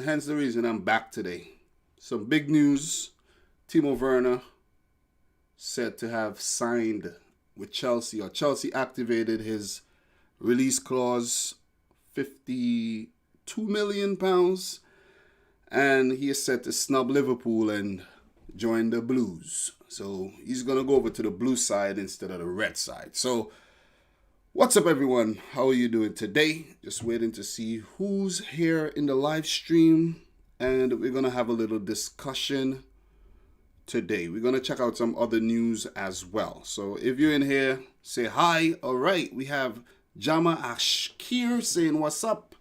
hence the reason I'm back today. Some big news. Timo Werner said to have signed with Chelsea, or Chelsea activated his release clause, £52 million, and he is set to snub Liverpool and join the Blues. So he's going to go over to the blue side instead of the red side. So what's up, everyone? How are you doing today? Just waiting to see who's here in the live stream, and we're going to have a little discussion today. We're going to check out some other news as well. So if you're in here, say hi. All right, we have Jama Ashkir saying what's up.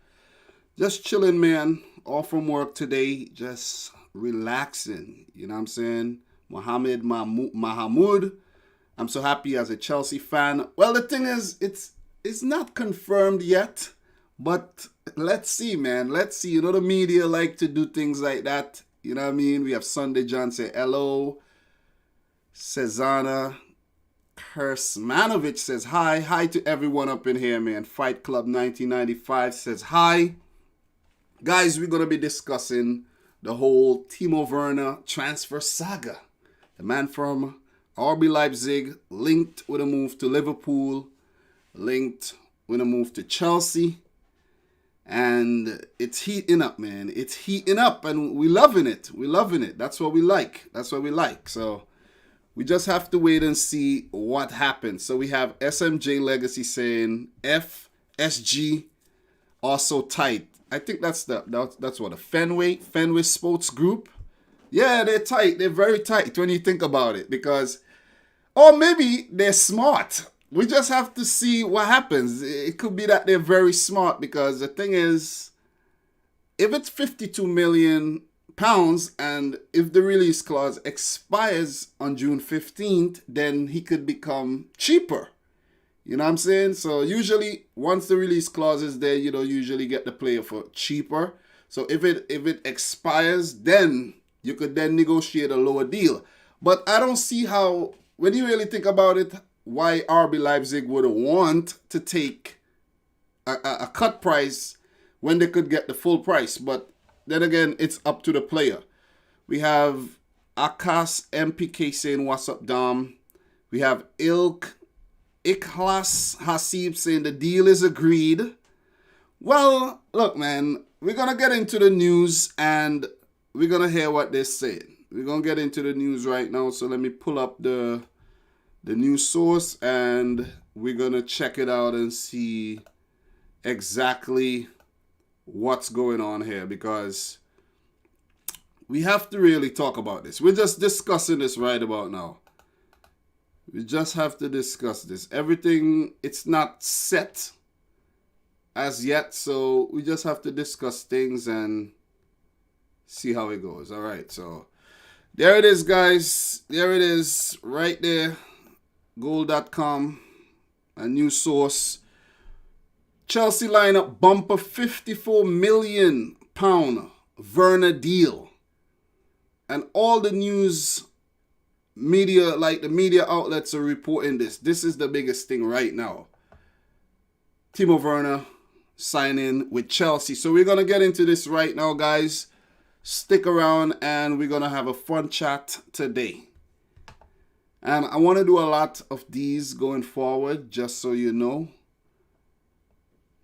Just chilling, man. Off from work today, just relaxing. You know what I'm saying? Mohamed Mahamoud, I'm so happy as a Chelsea fan. Well, the thing is, it's not confirmed yet, but let's see, man. Let's see. You know, the media like to do things like that. You know what I mean? We have Sunday John say hello. Cezana Kersmanovic says hi. Hi to everyone up in here, man. Fight Club 1995 says hi. Guys, we're going to be discussing the whole Timo Werner transfer saga. The man from RB Leipzig, linked with a move to Liverpool, linked with a move to Chelsea. And it's heating up, man. It's heating up, and we're loving it. We're loving it. That's what we like. That's what we like. So we just have to wait and see what happens. So we have SMJ Legacy saying FSG also tight. I think that's what a Fenway Sports Group. Yeah, they're tight. They're very tight when you think about it, because, or maybe they're smart. We just have to see what happens. It could be that they're very smart, because the thing is, if it's £52 million and if the release clause expires on June 15th, then he could become cheaper. You know what I'm saying? So usually once the release clause is there, you don't usually get the player for cheaper. So if it expires, then you could then negotiate a lower deal. But I don't see how, when you really think about it, why RB Leipzig would want to take a cut price when they could get the full price. But then again, it's up to the player. We have Akas MPK saying, what's up, Dom? We have Ikhlas Hasib saying the deal is agreed. Well, look, man, we're going to get into the news and we're going to hear what they're saying. We're going to get into the news right now. So let me pull up the news source and we're going to check it out and see exactly what's going on here, because we have to really talk about this. We're just discussing this right about now. We just have to discuss this. Everything, it's not set as yet, so we just have to discuss things and see how it goes. All right, so there it is, guys. There it is right there. Goal.com, a news source. Chelsea lineup bumper £54 million Werner deal. And all the news media, like the media outlets, are reporting this. This is the biggest thing right now. Timo Werner signing with Chelsea. So we're going to get into this right now, guys. Stick around and we're going to have a fun chat today. And I want to do a lot of these going forward, just so you know.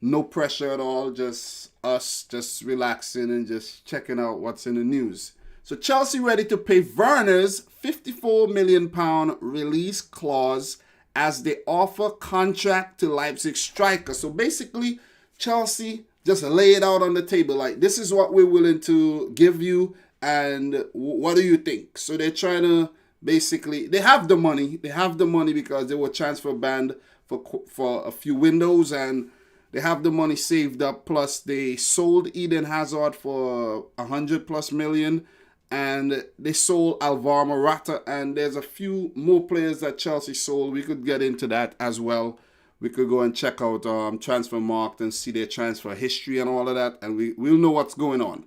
No pressure at all, just us just relaxing and just checking out what's in the news. So Chelsea ready to pay Werner's £54 million release clause as they offer contract to Leipzig striker. So basically, Chelsea just lay it out on the table like, this is what we're willing to give you, and what do you think? So they're trying to basically, they have the money. They have the money because they were transfer banned for a few windows, and they have the money saved up. Plus, they sold Eden Hazard for 100+ million. And they sold Alvaro Morata. And there's a few more players that Chelsea sold. We could get into that as well. We could go and check out Transfermarkt and see their transfer history and all of that. And we'll know what's going on.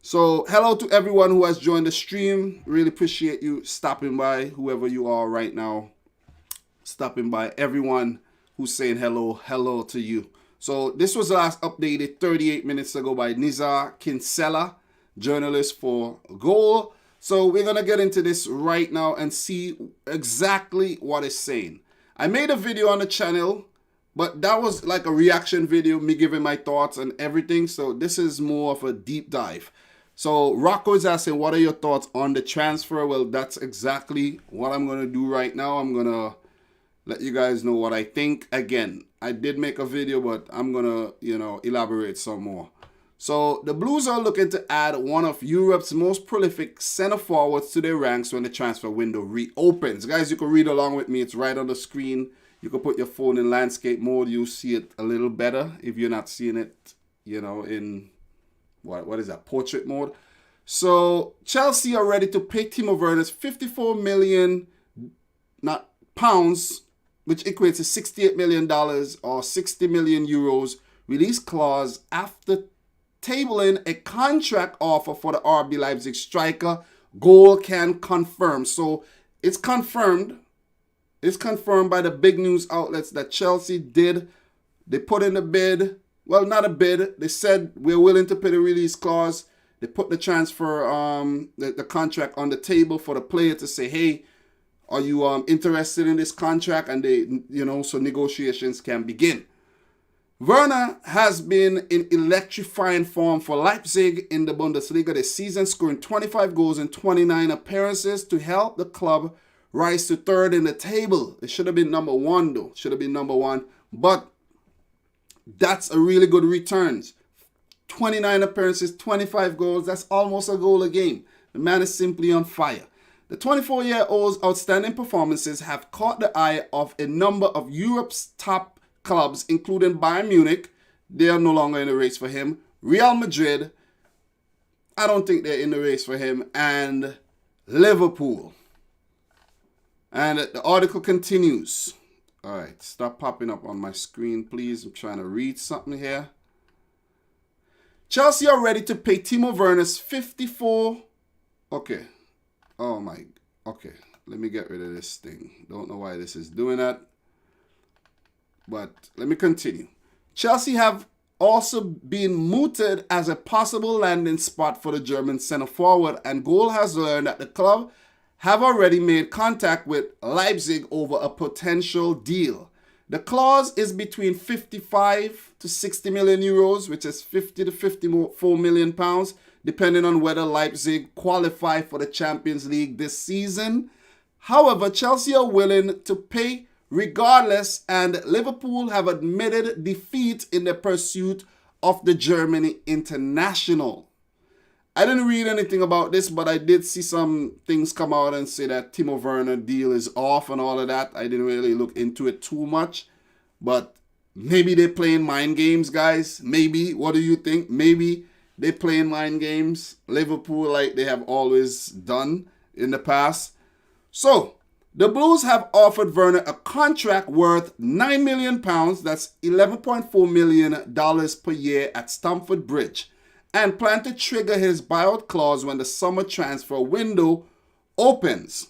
So, hello to everyone who has joined the stream. Really appreciate you stopping by, whoever you are right now. Stopping by. Everyone who's saying hello to you. So, this was last updated 38 minutes ago by Nizar Kinsella. journalist for Goal. So we're going to get into this right now and see exactly what it's saying. I made a video on the channel, but that was like a reaction video, me giving my thoughts and everything. So this is more of a deep dive. So Rocco is asking, what are your thoughts on the transfer? Well, that's exactly what I'm going to do right now. I'm going to let you guys know what I think. Again, I did make a video, but I'm going to, elaborate some more. So the Blues are looking to add one of Europe's most prolific center forwards to their ranks when the transfer window reopens. Guys, you can read along with me. It's right on the screen. You can put your phone in landscape mode. You'll see it a little better if you're not seeing it, in... What is that? Portrait mode. So Chelsea are ready to pay Timo Werner's 54 million pounds, which equates to $68 million or 60 million euros release clause after tabling a contract offer for the RB Leipzig striker. Goal can confirm. So it's confirmed. It's confirmed by the big news outlets that Chelsea did. They put in a bid. Well, not a bid. They said we're willing to pay the release clause. They put the transfer, the contract on the table for the player to say, hey, are you interested in this contract? And they, so negotiations can begin. Werner has been in electrifying form for Leipzig in the Bundesliga this season, scoring 25 goals in 29 appearances to help the club rise to third in the table. It should have been number one, though. Should have been number one. But that's a really good returns. 29 appearances, 25 goals. That's almost a goal a game. The man is simply on fire. The 24-year-old's outstanding performances have caught the eye of a number of Europe's top clubs, including Bayern Munich. They are no longer in the race for him. Real Madrid. I don't think they're in the race for him. And Liverpool. And the article continues. All right, stop popping up on my screen, please. I'm trying to read something here. Chelsea are ready to pay Timo Werner's 54... Okay. Oh, my... Okay, let me get rid of this thing. Don't know why this is doing that. But let me continue. Chelsea have also been mooted as a possible landing spot for the German centre forward, and Goal has learned that the club have already made contact with Leipzig over a potential deal. The clause is between 55 to 60 million euros, which is 50 to 54 million pounds, depending on whether Leipzig qualify for the Champions League this season. However, Chelsea are willing to pay regardless, and Liverpool have admitted defeat in the pursuit of the German international. I didn't read anything about this, but I did see some things come out and say that Timo Werner deal is off and all of that. I didn't really look into it too much, but maybe they're playing mind games, guys. Maybe. What do you think? Maybe they're playing mind games. Liverpool, like they have always done in the past. So, the Blues have offered Werner a contract worth £9 million. That's $11.4 million per year at Stamford Bridge, and plan to trigger his buyout clause when the summer transfer window opens.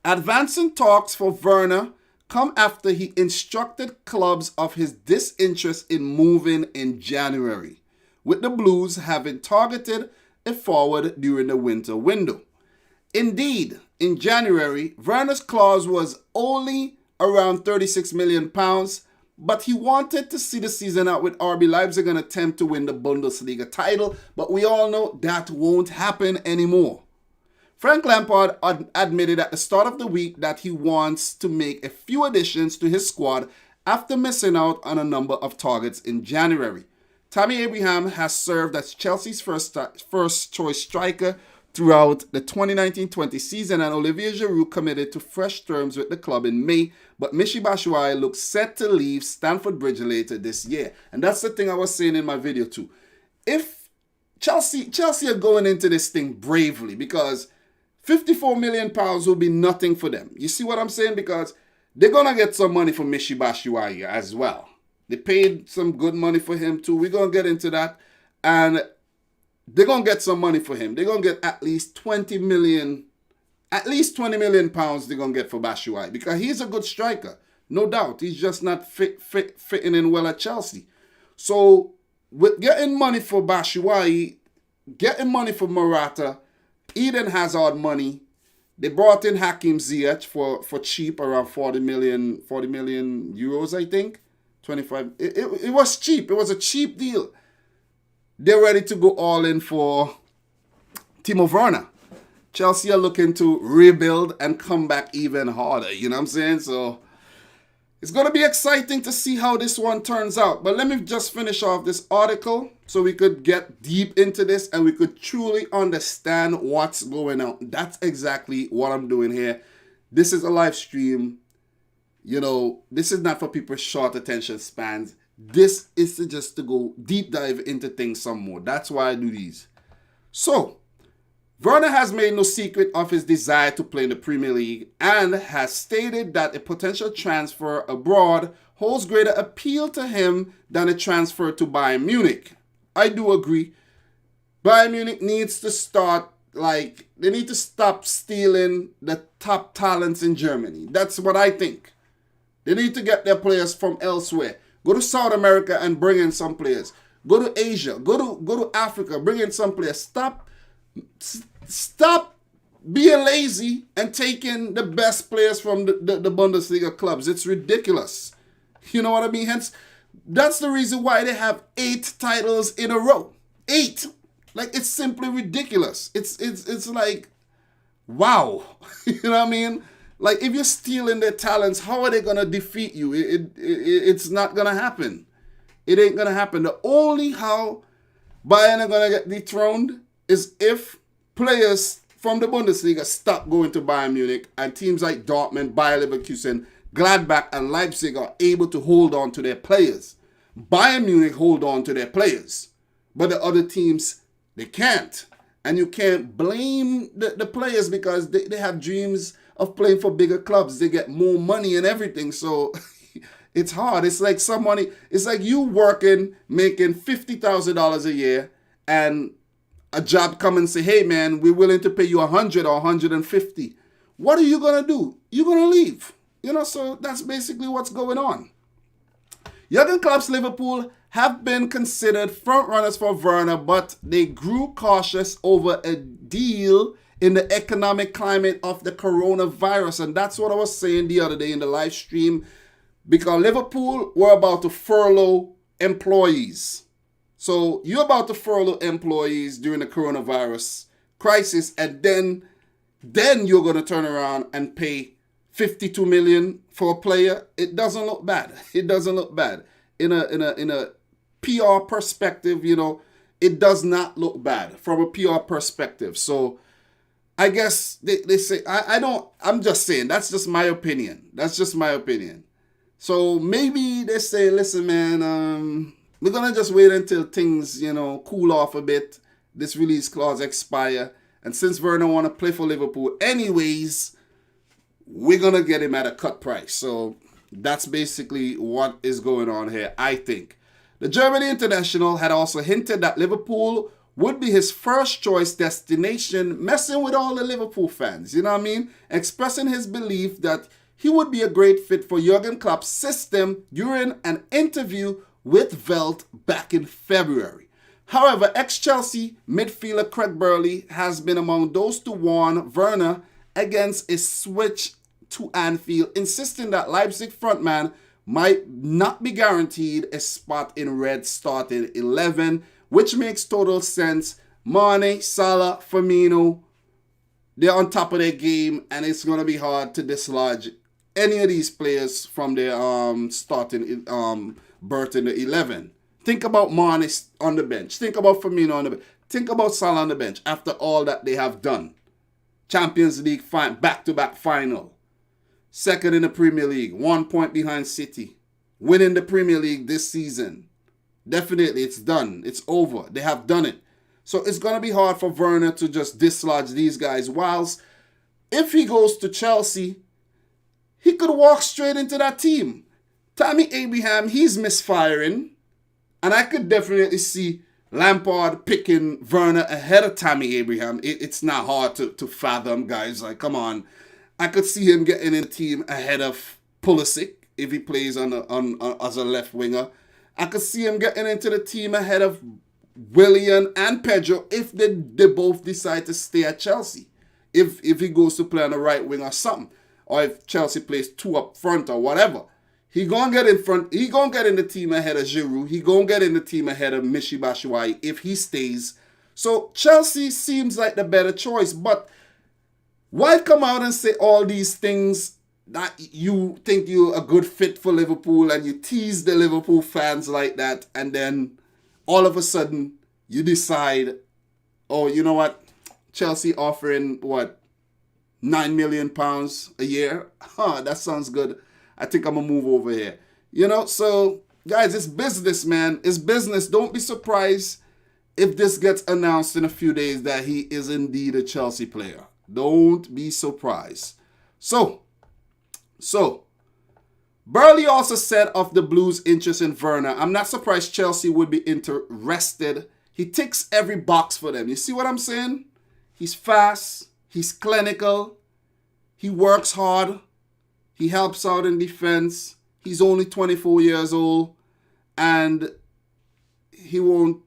Advancing talks for Werner come after he instructed clubs of his disinterest in moving in January, with the Blues having targeted a forward during the winter window. Indeed, in January, Werner's clause was only around £36 million, but he wanted to see the season out with RB Leipzig and attempt to win the Bundesliga title, but we all know that won't happen anymore. Frank Lampard admitted at the start of the week that he wants to make a few additions to his squad after missing out on a number of targets in January. Tammy Abraham has served as Chelsea's first choice striker throughout the 2019-20 season, and Olivier Giroud committed to fresh terms with the club in May, but Michy Batshuayi looks set to leave Stamford Bridge later this year. And that's the thing I was saying in my video too. If Chelsea are going into this thing bravely, because £54 million will be nothing for them. You see what I'm saying? Because they're going to get some money from Michy Batshuayi as well. They paid some good money for him too. We're going to get into that. And they're going to get some money for him. They're going to get at least 20 million pounds they're going to get for Batshuayi, because he's a good striker. No doubt. He's just not fitting in well at Chelsea. So with getting money for Batshuayi, getting money for Morata. Eden Hazard money. They brought in Hakim Ziyech for cheap, around 40 million euros, I think. 25. It was cheap. It was a cheap deal. They're ready to go all in for Timo Werner. Chelsea are looking to rebuild and come back even harder. You know what I'm saying? So it's going to be exciting to see how this one turns out. But let me just finish off this article so we could get deep into this and we could truly understand what's going on. That's exactly what I'm doing here. This is a live stream. You know, this is not for people's short attention spans. This is just to go deep dive into things some more. That's why I do these. So, Werner has made no secret of his desire to play in the Premier League and has stated that a potential transfer abroad holds greater appeal to him than a transfer to Bayern Munich. I do agree. Bayern Munich needs to start, they need to stop stealing the top talents in Germany. That's what I think. They need to get their players from elsewhere. Go to South America and bring in some players. Go to Asia. Go to Africa. Bring in some players. Stop being lazy and taking the best players from the Bundesliga clubs. It's ridiculous. You know what I mean? Hence, that's the reason why they have 8 titles in a row. 8. It's simply ridiculous. It's like, wow. You know what I mean? If you're stealing their talents, how are they going to defeat you? It's not going to happen. It ain't going to happen. The only how Bayern are going to get dethroned is if players from the Bundesliga stop going to Bayern Munich and teams like Dortmund, Bayer Leverkusen, Gladbach, and Leipzig are able to hold on to their players. Bayern Munich hold on to their players, but the other teams, they can't. And you can't blame the players because they have dreams of playing for bigger clubs. They get more money and everything. So it's hard. It's like you working, making $50,000 a year, and a job come and say, hey man, we're willing to pay you 100 or 150. What are you going to do? You're going to leave. So that's basically what's going on. Jurgen Klopp's Liverpool have been considered front runners for Werner, but they grew cautious over a deal in the economic climate of the coronavirus. And that's what I was saying the other day in the live stream, because Liverpool were about to furlough employees. So you're about to furlough employees during the coronavirus crisis, and then you're going to turn around and pay 52 million for a player. It doesn't look bad. It doesn't look bad. In a PR perspective, it does not look bad from a PR perspective. So I guess they say, I'm just saying, that's just my opinion. That's just my opinion. So maybe they say, listen, man, we're going to just wait until things, cool off a bit. This release clause expire. And since Werner want to play for Liverpool anyways, we're going to get him at a cut price. So that's basically what is going on here, I think. The German international had also hinted that Liverpool would be his first choice destination, messing with all the Liverpool fans, you know what I mean? Expressing his belief that he would be a great fit for Jurgen Klopp's system during an interview with Welt back in February. However, ex-Chelsea midfielder Craig Burley has been among those to warn Werner against a switch to Anfield, insisting that Leipzig frontman might not be guaranteed a spot in Red's starting 11, which makes total sense. Mane, Salah, Firmino, they're on top of their game, and it's going to be hard to dislodge any of these players from their starting berth in the 11. Think about Mane on the bench. Think about Firmino on the bench. Think about Salah on the bench after all that they have done. Champions League back-to-back final. Second in the Premier League, 1 point behind City. Winning the Premier League this season. Definitely, it's done. It's over. They have done it. So it's going to be hard for Werner to just dislodge these guys. Whilst if he goes to Chelsea, he could walk straight into that team. Tammy Abraham, he's misfiring. And I could definitely see Lampard picking Werner ahead of Tammy Abraham. It's not hard to fathom, guys. Come on. I could see him getting in the team ahead of Pulisic if he plays as a left winger. I could see him getting into the team ahead of Willian and Pedro if they both decide to stay at Chelsea. If he goes to play on the right wing or something. Or if Chelsea plays two up front or whatever. He gonna get in front. He gonna get in the team ahead of Giroud. He gonna get in the team ahead of Michy Batshuayi if he stays. So Chelsea seems like the better choice. But why come out and say all these things that you think you're a good fit for Liverpool and you tease the Liverpool fans like that, and then all of a sudden you decide, oh, you know what? Chelsea offering, what, £9 million a year? Huh, that sounds good. I think I'm going to move over here. You know, so guys, it's business, man. It's business. Don't be surprised if this gets announced in a few days that he is indeed a Chelsea player. Don't be surprised. So, Burley also said of the Blues' interest in Werner, I'm not surprised Chelsea would be interested. He ticks every box for them. You see what I'm saying? He's fast. He's clinical. He works hard. He helps out in defense. He's only 24 years old. And there won't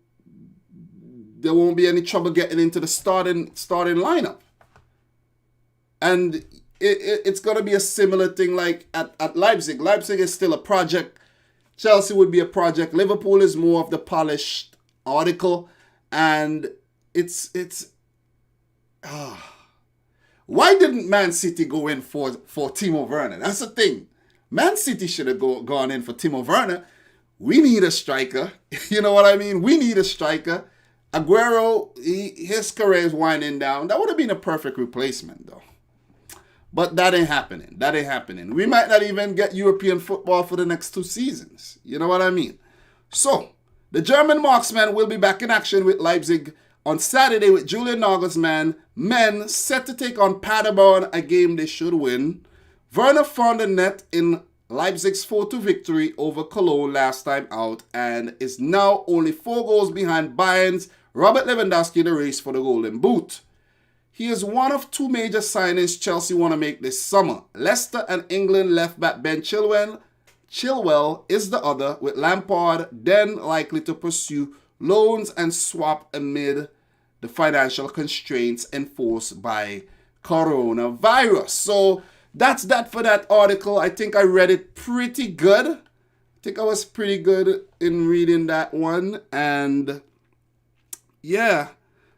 be any trouble getting into the starting lineup. And it's going to be a similar thing like at Leipzig. Leipzig is still a project. Chelsea would be a project. Liverpool is more of the polished article. And why didn't Man City go in for Timo Werner? That's the thing. Man City should have gone in for Timo Werner. We need a striker. You know what I mean? We need a striker. Aguero, his career is winding down. That would have been a perfect replacement, though. But that ain't happening. That ain't happening. We might not even get European football for the next 2 seasons. You know what I mean? So, the German marksman will be back in action with Leipzig on Saturday with Julian Nagelsmann. Men set to take on Paderborn, a game they should win. Werner found the net in Leipzig's 4-2 victory over Cologne last time out and is now only 4 goals behind Bayern's Robert Lewandowski in the race for the Golden Boot. He is one of 2 major signings Chelsea want to make this summer. Leicester and England left-back Ben Chilwell is the other, with Lampard then likely to pursue loans and swap amid the financial constraints enforced by coronavirus. So that's that for that article. I think I read it pretty good. I think I was pretty good in reading that one. And yeah.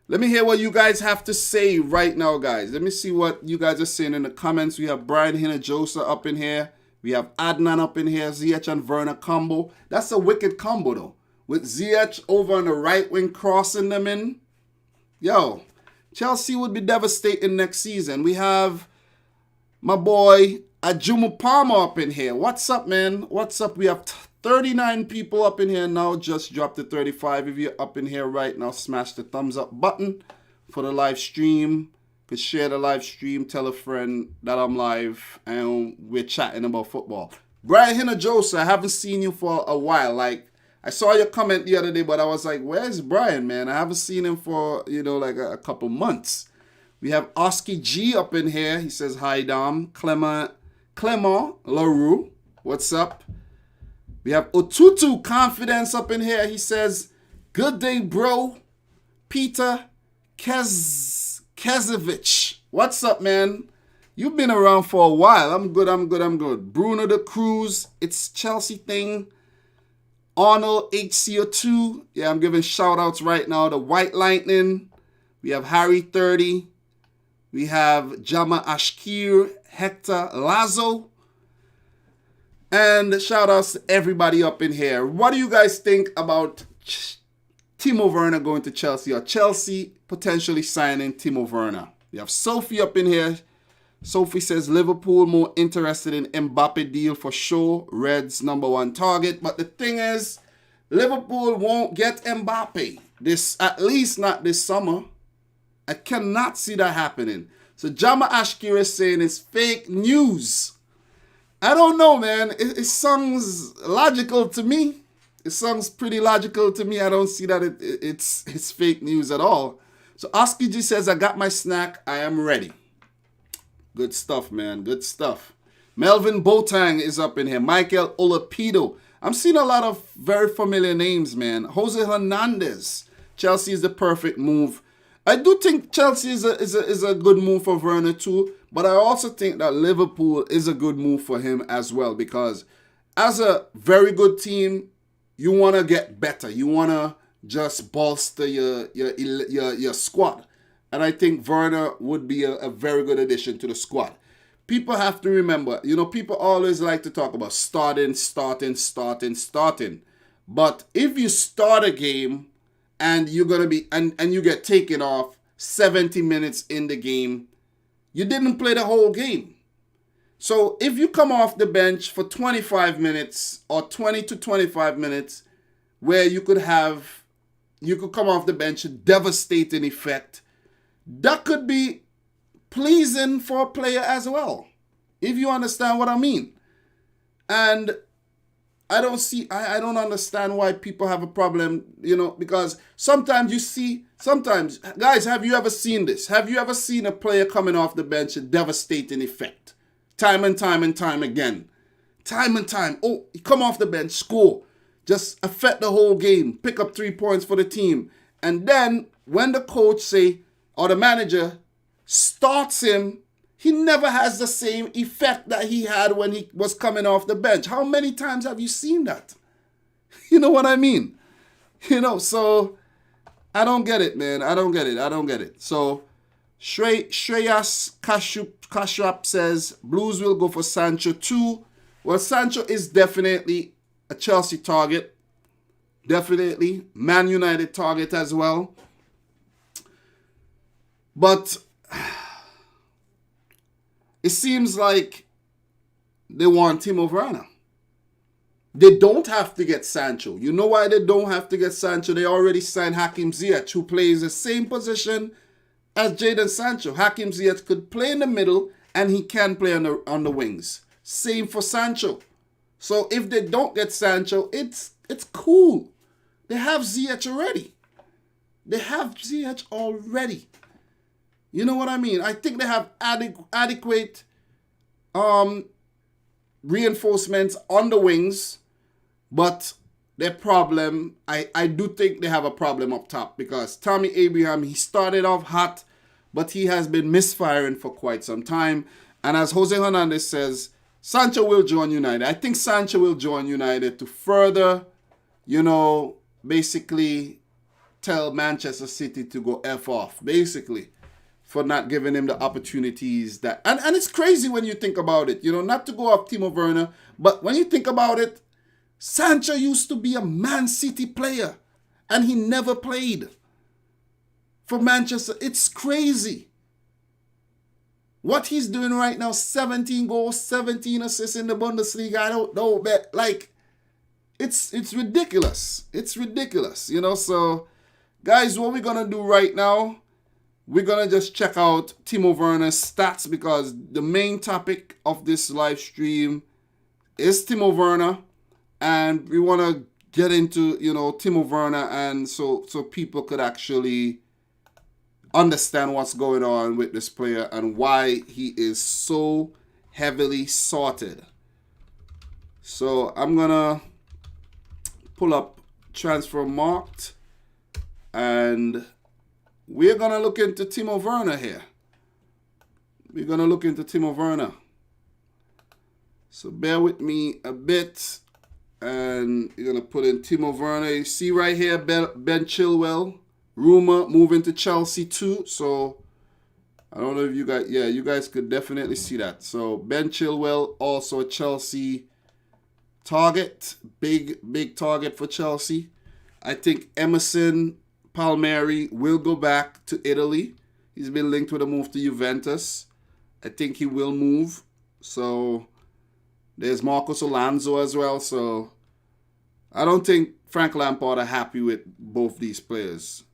Let me hear what you guys have to say right now, guys. Let me see what you guys are saying in the comments. We have Brian Hinojosa up in here. We have Adnan up in here. Ziyech and Werner combo. That's a wicked combo, though. With Ziyech over on the right wing crossing them in. Yo, Chelsea would be devastating next season. We have my boy Ajumu Palmer up in here. What's up, man? What's up? We have 39 people up in here now. Just dropped to 35. If you're up in here right now, smash the thumbs up button for the live stream. Could share the live stream. Tell a friend that I'm live and we're chatting about football. Brian Hinojosa, I haven't seen you for a while. Like, I saw your comment the other day, but I was like, where's Brian, man? I haven't seen him for, like a couple months. We have Oski G up in here. He says, hi, Dom. Clement LaRue, what's up? We have Otutu Confidence up in here. He says, good day, bro. Peter Kezevich. What's up, man? You've been around for a while. I'm good. Bruno the Cruz. It's Chelsea thing. Arnold HCO2. Yeah, I'm giving shout outs right now. The White Lightning. We have Harry 30. We have Jama Ashkir. Hector Lazo. And shout outs to everybody up in here. What do you guys think about Timo Werner going to Chelsea or Chelsea potentially signing Timo Werner? We have Sophie up in here. Sophie says Liverpool more interested in Mbappe deal for sure. Reds #1 target. But the thing is, Liverpool won't get Mbappe. At least not this summer. I cannot see that happening. So Jama Ashkir is saying it's fake news. I don't know, man. It sounds logical to me. It sounds pretty logical to me. I don't see that it's fake news at all. So Oski G says, I got my snack. I am ready. Good stuff, man. Good stuff. Melvin Botang is up in here. Michael Olapido. I'm seeing a lot of very familiar names, man. Jose Hernandez. Chelsea is the perfect move. I do think Chelsea is a good move for Werner too, but I also think that Liverpool is a good move for him as well, because as a very good team, you want to get better. You want to just bolster your squad. And I think Werner would be a very good addition to the squad. People have to remember, people always like to talk about starting. But if you start a game and you're going to be, and you get taken off 70 minutes in the game, you didn't play the whole game. So if you come off the bench for 25 minutes or 20 to 25 minutes, where you could come off the bench, a devastating effect, that could be pleasing for a player as well, if you understand what I mean. And I don't understand why people have a problem, because sometimes guys, have you ever seen this? Have you ever seen a player coming off the bench, a devastating effect? Time and time again. Time and time. Oh, you come off the bench, score. Just affect the whole game. Pick up 3 points for the team. And then when the coach or the manager starts him, he never has the same effect that he had when he was coming off the bench. How many times have you seen that? You know what I mean? So I don't get it, man. I don't get it. So Shreyas Kashyap says Blues will go for Sancho too. Well, Sancho is definitely a Chelsea target. Definitely. Man United target as well. But it seems like they want Timo Werner. They don't have to get Sancho. You know why they don't have to get Sancho? They already signed Hakim Ziyech, who plays the same position as Jadon Sancho. Hakim Ziyech could play in the middle, and he can play on the wings. Same for Sancho. So if they don't get Sancho, it's cool. They have Ziyech already. You know what I mean? I think they have adequate reinforcements on the wings, but their problem, I do think they have a problem up top, because Tammy Abraham, he started off hot, but he has been misfiring for quite some time. And as Jose Hernandez says, Sancho will join United. I think Sancho will join United to further, basically tell Manchester City to go F off, basically, for not giving him the opportunities that... And it's crazy when you think about it, not to go off Timo Werner, but when you think about it, Sancho used to be a Man City player, and he never played for Manchester. It's crazy. What he's doing right now, 17 goals, 17 assists in the Bundesliga, I don't know, but it's ridiculous. It's ridiculous, So, guys, what we're going to do right now, we're going to just check out Timo Werner's stats, because the main topic of this live stream is Timo Werner. And we want to get into, Timo Werner, and so people could actually understand what's going on with this player and why he is so heavily sorted. So I'm going to pull up Transfer Marked, and we're going to look into Timo Werner here. We're going to look into Timo Werner. So bear with me a bit. And you're going to put in Timo Werner. You see right here, Ben Chilwell. Rumor moving to Chelsea too. So I don't know if you guys... Yeah, you guys could definitely see that. So Ben Chilwell, also a Chelsea target. Big target for Chelsea. I think Emerson Palmieri will go back to Italy. He's been linked with a move to Juventus. I think he will move. So there's Marcos Alonso as well. So I don't think Frank Lampard are happy with both these players.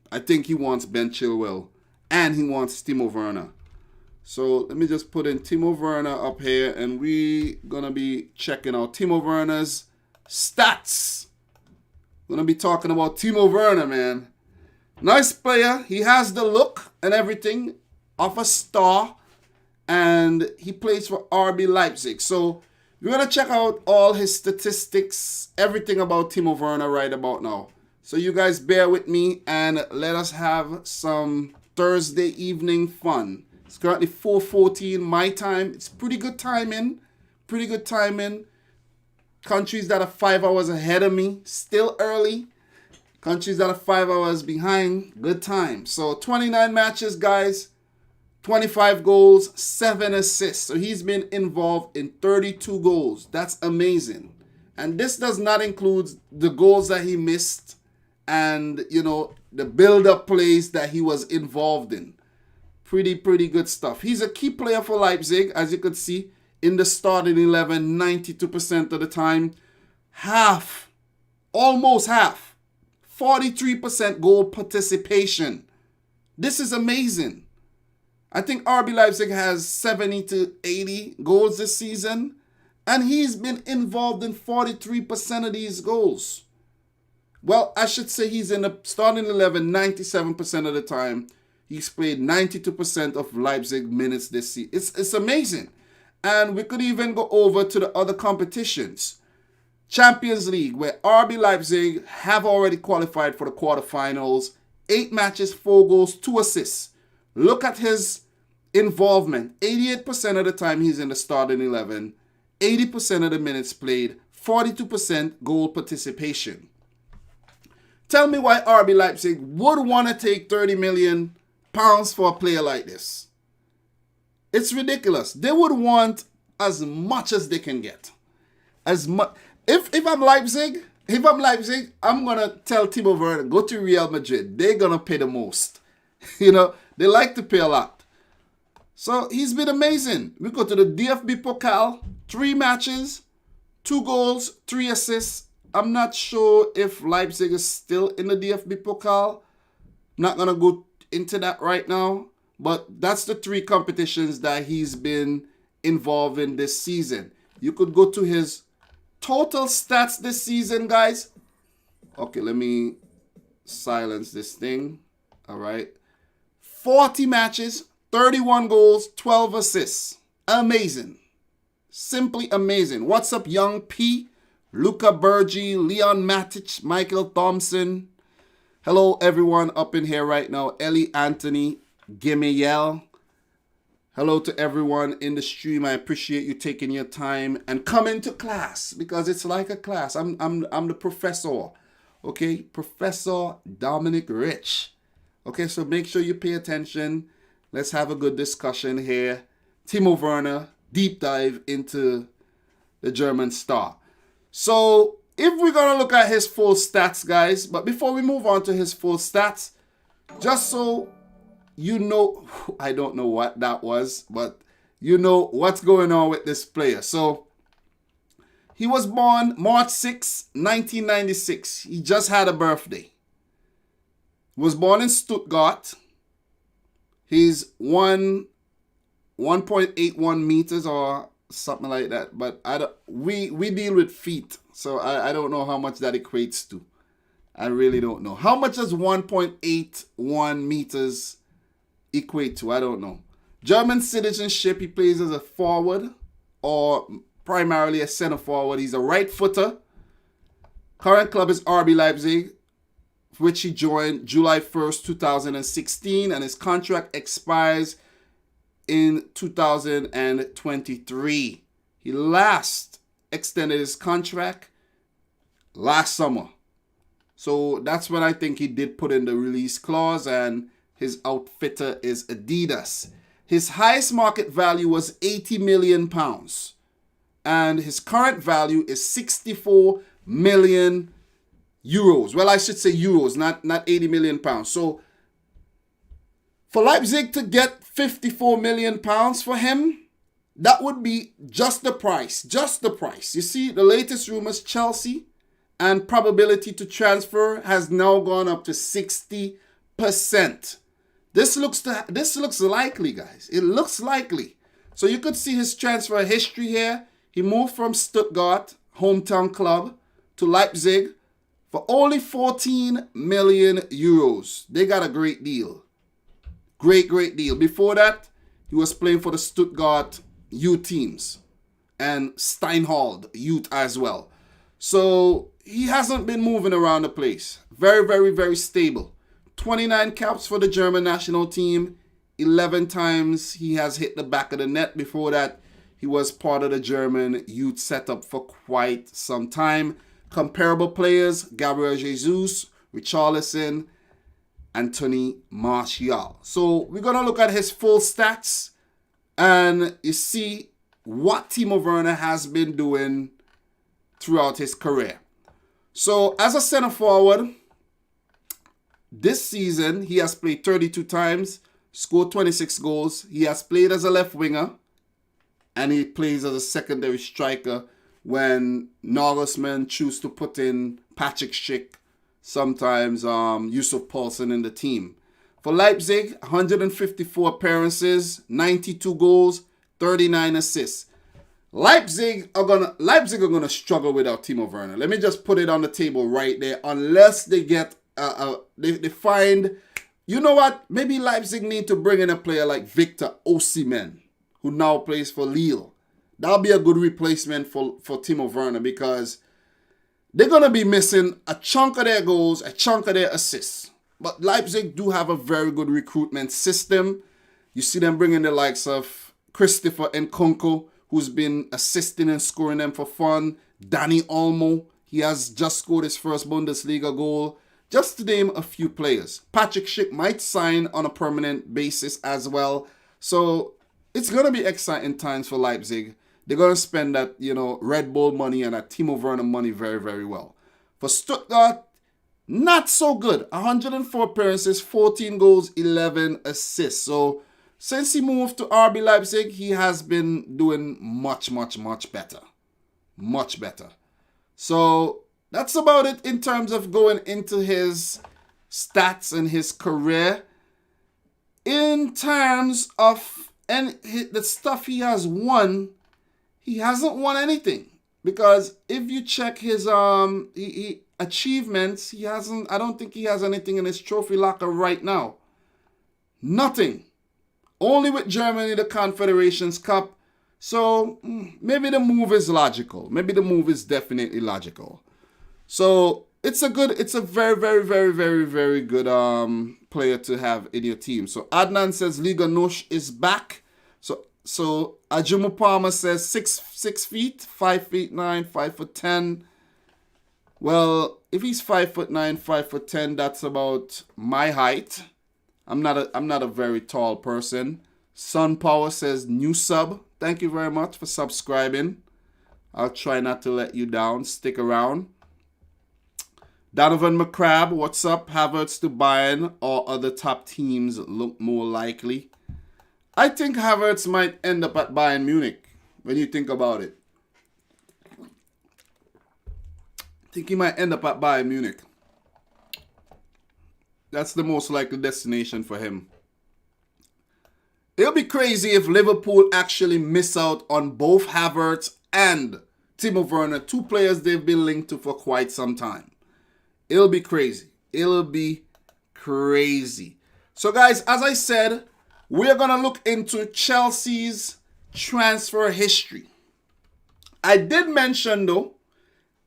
I think he wants Ben Chilwell and he wants Timo Werner. So let me just put in Timo Werner up here, and we're going to be checking out Timo Werner's stats. Going to be talking about Timo Werner, man. Nice player. He has the look and everything of a star, and he plays for RB Leipzig. So we're going to check out all his statistics, everything about Timo Werner right about now. So you guys bear with me and let us have some Thursday evening fun. It's currently 4:14 my time. It's pretty good timing. Pretty good timing. Countries that are 5 hours ahead of me, still early. Countries that are 5 hours behind, good time. So 29 matches, guys. 25 goals, 7 assists. So he's been involved in 32 goals. That's amazing. And this does not include the goals that he missed and, you know, the build-up plays that he was involved in. Pretty good stuff. He's a key player for Leipzig, as you could see, in the starting 11, 92% of the time. Half, almost half, 43% goal participation. This is amazing. I think RB Leipzig has 70 to 80 goals this season, and he's been involved in 43% of these goals. Well, I should say he's in the starting 11 97% of the time. He's played 92% of Leipzig minutes this season. It's amazing. And we could even go over to the other competitions. Champions League, where RB Leipzig have already qualified for the quarterfinals. 8 matches, 4 goals, 2 assists. Look at his involvement. 88% of the time he's in the starting 11. 80% of the minutes played. 42% goal participation. Tell me why RB Leipzig would want to take £30 million for a player like this. It's ridiculous. They would want as much as they can get. As much. If I'm Leipzig, I'm gonna tell Timo Werner, go to Real Madrid. They're gonna pay the most. You know, they like to pay a lot. So he's been amazing. We go to the DFB Pokal, 3 matches, 2 goals, 3 assists. I'm not sure if Leipzig is still in the DFB Pokal. Not gonna go into that right now. But that's the 3 competitions that he's been involved in this season. You could go to his total stats this season, guys. Okay, let me silence this thing. All right. 40 matches, 31 goals, 12 assists. Amazing. Simply amazing. What's up, Young P? Luca Bergi, Leon Matic, Michael Thompson. Hello, everyone up in here right now. Ellie Anthony. Gimme yell. Hello to everyone in the stream. I appreciate you taking your time and coming to class because it's like a class. I'm the professor. Okay, Professor Dominic Rich. Okay, so make sure you pay attention. Let's have a good discussion here. Timo Werner, deep dive into the German star. So if we're gonna look at his full stats, guys, but before we move on to his full stats, just so you know, I don't know what that was, but you know what's going on with this player. So he was born March 6, 1996. He just had a birthday. He was born in Stuttgart. He's 1.81 meters or something like that. But we deal with feet, so I don't know how much that equates to. I really don't know. How much does 1.81 meters equate to? I don't know. German citizenship. He plays as a forward or primarily a center forward. He's a right footer. Current club is RB Leipzig, which he joined July 1st, 2016, and his contract expires in 2023. He last extended his contract last summer. So that's when I think he did put in the release clause, and his outfitter is Adidas. His highest market value was £80 million. And his current value is 64 million euros. Well, I should say euros, not 80 million pounds. So for Leipzig to get 54 million pounds for him, that would be just the price. Just the price. You see, the latest rumors, Chelsea, and probability to transfer has now gone up to 60%. This looks likely, guys. It looks likely. So you could see his transfer history here. He moved from Stuttgart, hometown club, to Leipzig for only 14 million euros. They got a great deal. Great deal. Before that, he was playing for the Stuttgart youth teams and Steinhold youth as well. So he hasn't been moving around the place. Very, very, very stable. 29 caps for the German national team. 11 times he has hit the back of the net. Before that, he was part of the German youth setup for quite some time. Comparable players, Gabriel Jesus, Richarlison, Anthony Martial. So we're going to look at his full stats and you see what Timo Werner has been doing throughout his career. So as a center forward, this season he has played 32 times, scored 26 goals. He has played as a left winger and he plays as a secondary striker when Nagelsmann choose to put in Patrick Schick, sometimes Yusuf Poulsen in the team. For Leipzig, 154 appearances, 92 goals, 39 assists. Leipzig are gonna struggle without Timo Werner. Let me just put it on the table right there. Unless they get they find, you know what? Maybe Leipzig need to bring in a player like Victor Osimhen, who now plays for Lille. That'll be a good replacement for Timo Werner because they're gonna be missing a chunk of their goals, a chunk of their assists. But Leipzig do have a very good recruitment system. You see them bringing the likes of Christopher Nkunku, who's been assisting and scoring them for fun. Dani Olmo, he has just scored his first Bundesliga goal. Just to name a few players. Patrick Schick might sign on a permanent basis as well. So it's going to be exciting times for Leipzig. They're going to spend that, Red Bull money and that Timo Werner money very, very well. For Stuttgart, not so good. 104 appearances, 14 goals, 11 assists. So since he moved to RB Leipzig, he has been doing much, much, much better. Much better. So that's about it in terms of going into his stats and his career. In terms of the stuff he has won, he hasn't won anything. Because if you check his achievements, I don't think he has anything in his trophy locker right now. Nothing. Only with Germany, the Confederations Cup. So maybe the move is logical. Maybe the move is definitely logical. So it's a very, very, very, very, very good player to have in your team. So Adnan says Liga Nosh is back. So Ajumu Palmer says 6 feet, 5 feet 9, 5 foot 10. Well, if he's 5 foot 9, 5 foot 10, that's about my height. I'm not a very tall person. Sun Power says new sub. Thank you very much for subscribing. I'll try not to let you down. Stick around. Donovan McCrabb, what's up? Havertz to Bayern or other top teams look more likely. I think Havertz might end up at Bayern Munich when you think about it. I think he might end up at Bayern Munich. That's the most likely destination for him. It'll be crazy if Liverpool actually miss out on both Havertz and Timo Werner, two players they've been linked to for quite some time. It'll be crazy. It'll be crazy. So guys, as I said, we're going to look into Chelsea's transfer history. I did mention though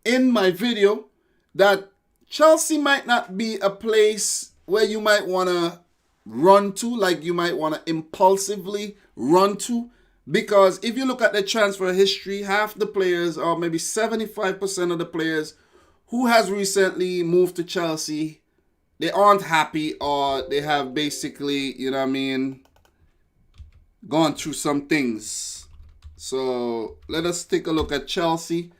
in my video that Chelsea might not be a place where you might want to run to, like you might want to impulsively run to, because if you look at the transfer history, half the players, or maybe 75% of the players who has recently moved to Chelsea, they aren't happy, or they have basically, gone through some things. So let us take a look at Chelsea,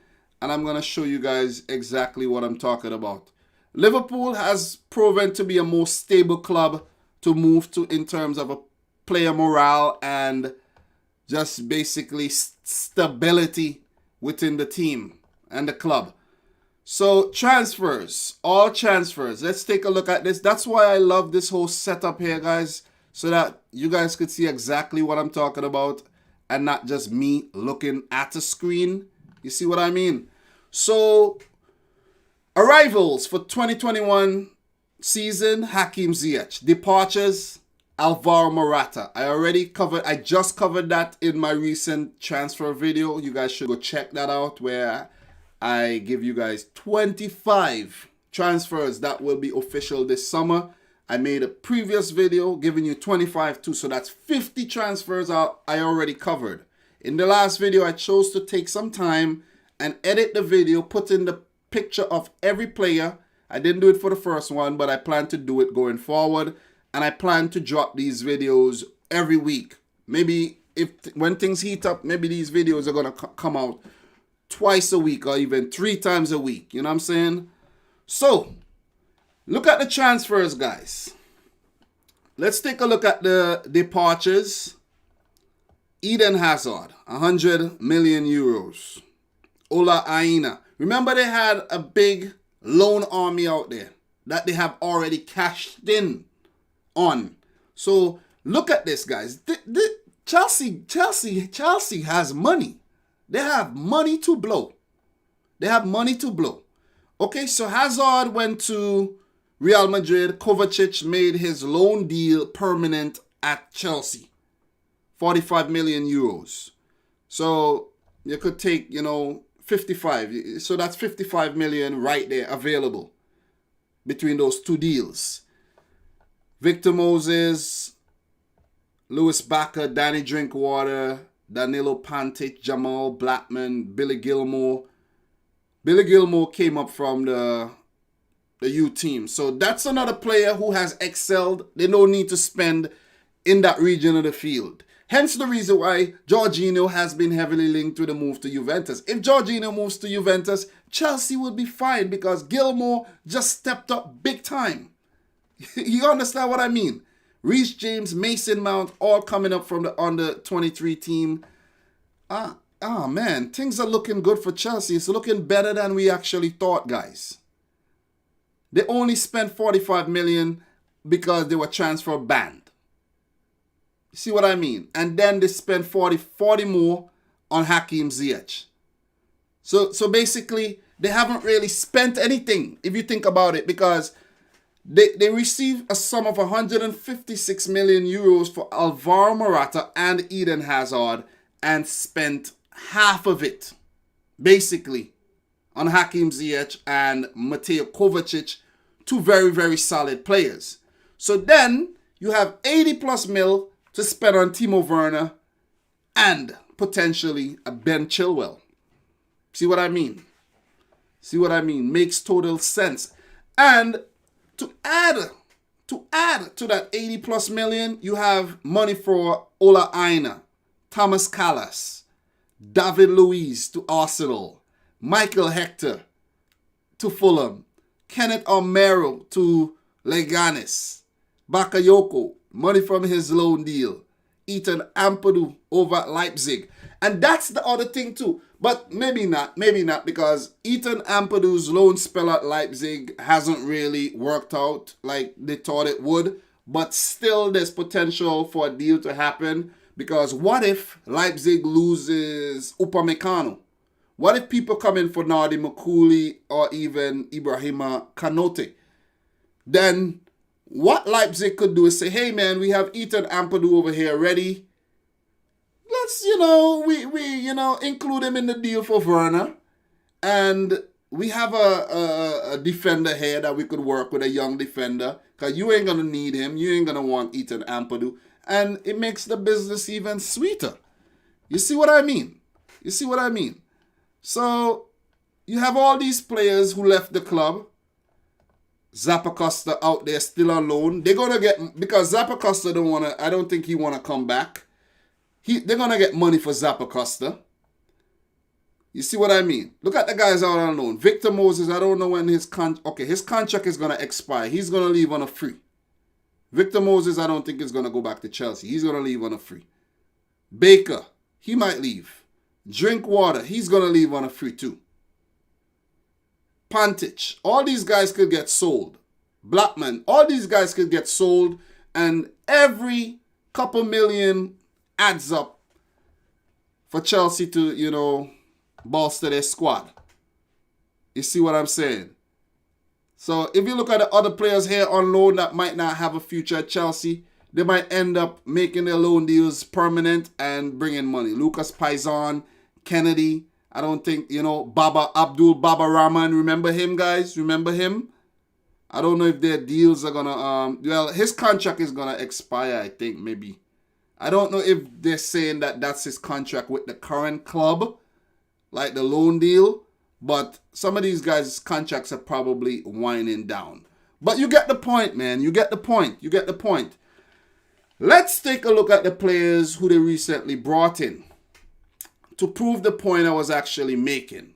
and I'm going to show you guys exactly what I'm talking about. Liverpool has proven to be a more stable club to move to in terms of a player morale and just basically stability within the team and the club. So transfers, all transfers. Let's take a look at this. That's why I love this whole setup here, guys, so that you guys could see exactly what I'm talking about and not just me looking at a screen. You see what I mean? So arrivals for 2021 season, Hakim Ziyech. Departures, Alvaro Morata. I just covered that in my recent transfer video. You guys should go check that out, where I give you guys 25 transfers that will be official this summer. I made a previous video giving you 25 too, so that's 50 transfers I already covered. In the last video, I chose to take some time and edit the video, put in the picture of every player. I didn't do it for the first one, but I plan to do it going forward. And I plan to drop these videos every week. Maybe when things heat up, maybe these videos are going to come out twice a week or even 3 times a week. You know what I'm saying? So, look at the transfers, guys. Let's take a look at the departures. Eden Hazard, 100 million euros. Ola Aina. Remember they had a big loan army out there that they have already cashed in on. So, look at this, guys. Chelsea has money. They have money to blow. Okay, so Hazard went to Real Madrid. Kovacic made his loan deal permanent at Chelsea. 45 million euros. So you could take, 55. So that's 55 million right there available between those two deals. Victor Moses, Lewis Bakker, Danny Drinkwater, Danilo Pantic, Jamal Blackman, Billy Gilmore. Billy Gilmore came up from the U team. So that's another player who has excelled. They don't need to spend in that region of the field. Hence the reason why Jorginho has been heavily linked with a move to Juventus. If Jorginho moves to Juventus, Chelsea would be fine because Gilmore just stepped up big time. You understand what I mean? Reece James, Mason Mount, all coming up from the under-23 team. Man, things are looking good for Chelsea. It's looking better than we actually thought, guys. They only spent 45 million because they were transfer banned. See what I mean? And then they spent 40 more on Hakim Ziyech. So basically, they haven't really spent anything, if you think about it, because they received a sum of 156 million euros for Alvaro Morata and Eden Hazard and spent half of it, basically, on Hakim Ziyech and Mateo Kovacic, two very, very solid players. So then you have 80 plus mil to spend on Timo Werner and potentially a Ben Chilwell. See what I mean? Makes total sense. And to add to that 80 plus million, you have money for Ola Aina, Thomas Callas, David Luiz to Arsenal, Michael Hector to Fulham, Kenneth Omero to Leganes, Bakayoko, money from his loan deal, Ethan Ampadu over at Leipzig. And that's the other thing too. But maybe not, because Ethan Ampadu's loan spell at Leipzig hasn't really worked out like they thought it would. But still, there's potential for a deal to happen. Because what if Leipzig loses Upamecano? What if people come in for Nardi Makuli or even Ibrahima Kanote? Then what Leipzig could do is say, hey man, we have Ethan Ampadu over here ready. Let's, we include him in the deal for Werner. And we have a defender here that we could work with, a young defender. Because you ain't going to need him. You ain't going to want Ethan Ampadu. And it makes the business even sweeter. You see what I mean? So, you have all these players who left the club. Zappacosta out there still on loan. They're going to get, because Zappacosta I don't think he want to come back. They're going to get money for Zappacosta. You see what I mean? Look at the guys out on loan. Victor Moses, I don't know when his contract is going to expire. He's going to leave on a free. Victor Moses, I don't think is going to go back to Chelsea. He's going to leave on a free. Baker, he might leave. Drinkwater, he's going to leave on a free too. Pantic, all these guys could get sold. Blackman, all these guys could get sold. And every couple million adds up for Chelsea to, bolster their squad. You see what I'm saying? So if you look at the other players here on loan that might not have a future at Chelsea, they might end up making their loan deals permanent and bringing money. Lucas Paisan, Kennedy, I don't think, Abdul Baba Rahman, remember him, guys? Remember him? I don't know if their deals are going to, his contract is going to expire, I think, maybe. I don't know if they're saying that that's his contract with the current club, like the loan deal. But some of these guys' contracts are probably winding down. But you get the point, man. You get the point. You get the point. Let's take a look at the players who they recently brought in to prove the point I was actually making.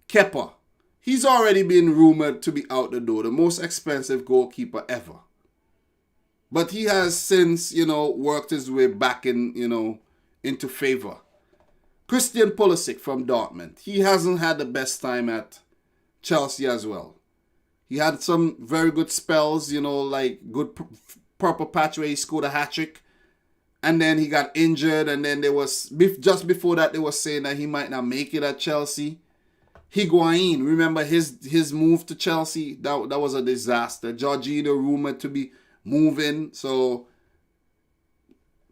Kepa. He's already been rumored to be out the door. The most expensive goalkeeper ever. But he has since, worked his way back in, into favor. Christian Pulisic from Dortmund. He hasn't had the best time at Chelsea as well. He had some very good spells, like good purple patch where he scored a hat-trick. And then he got injured. And then just before that, they were saying that he might not make it at Chelsea. Higuain, remember his move to Chelsea? That was a disaster. Jorginho rumored to be moving. So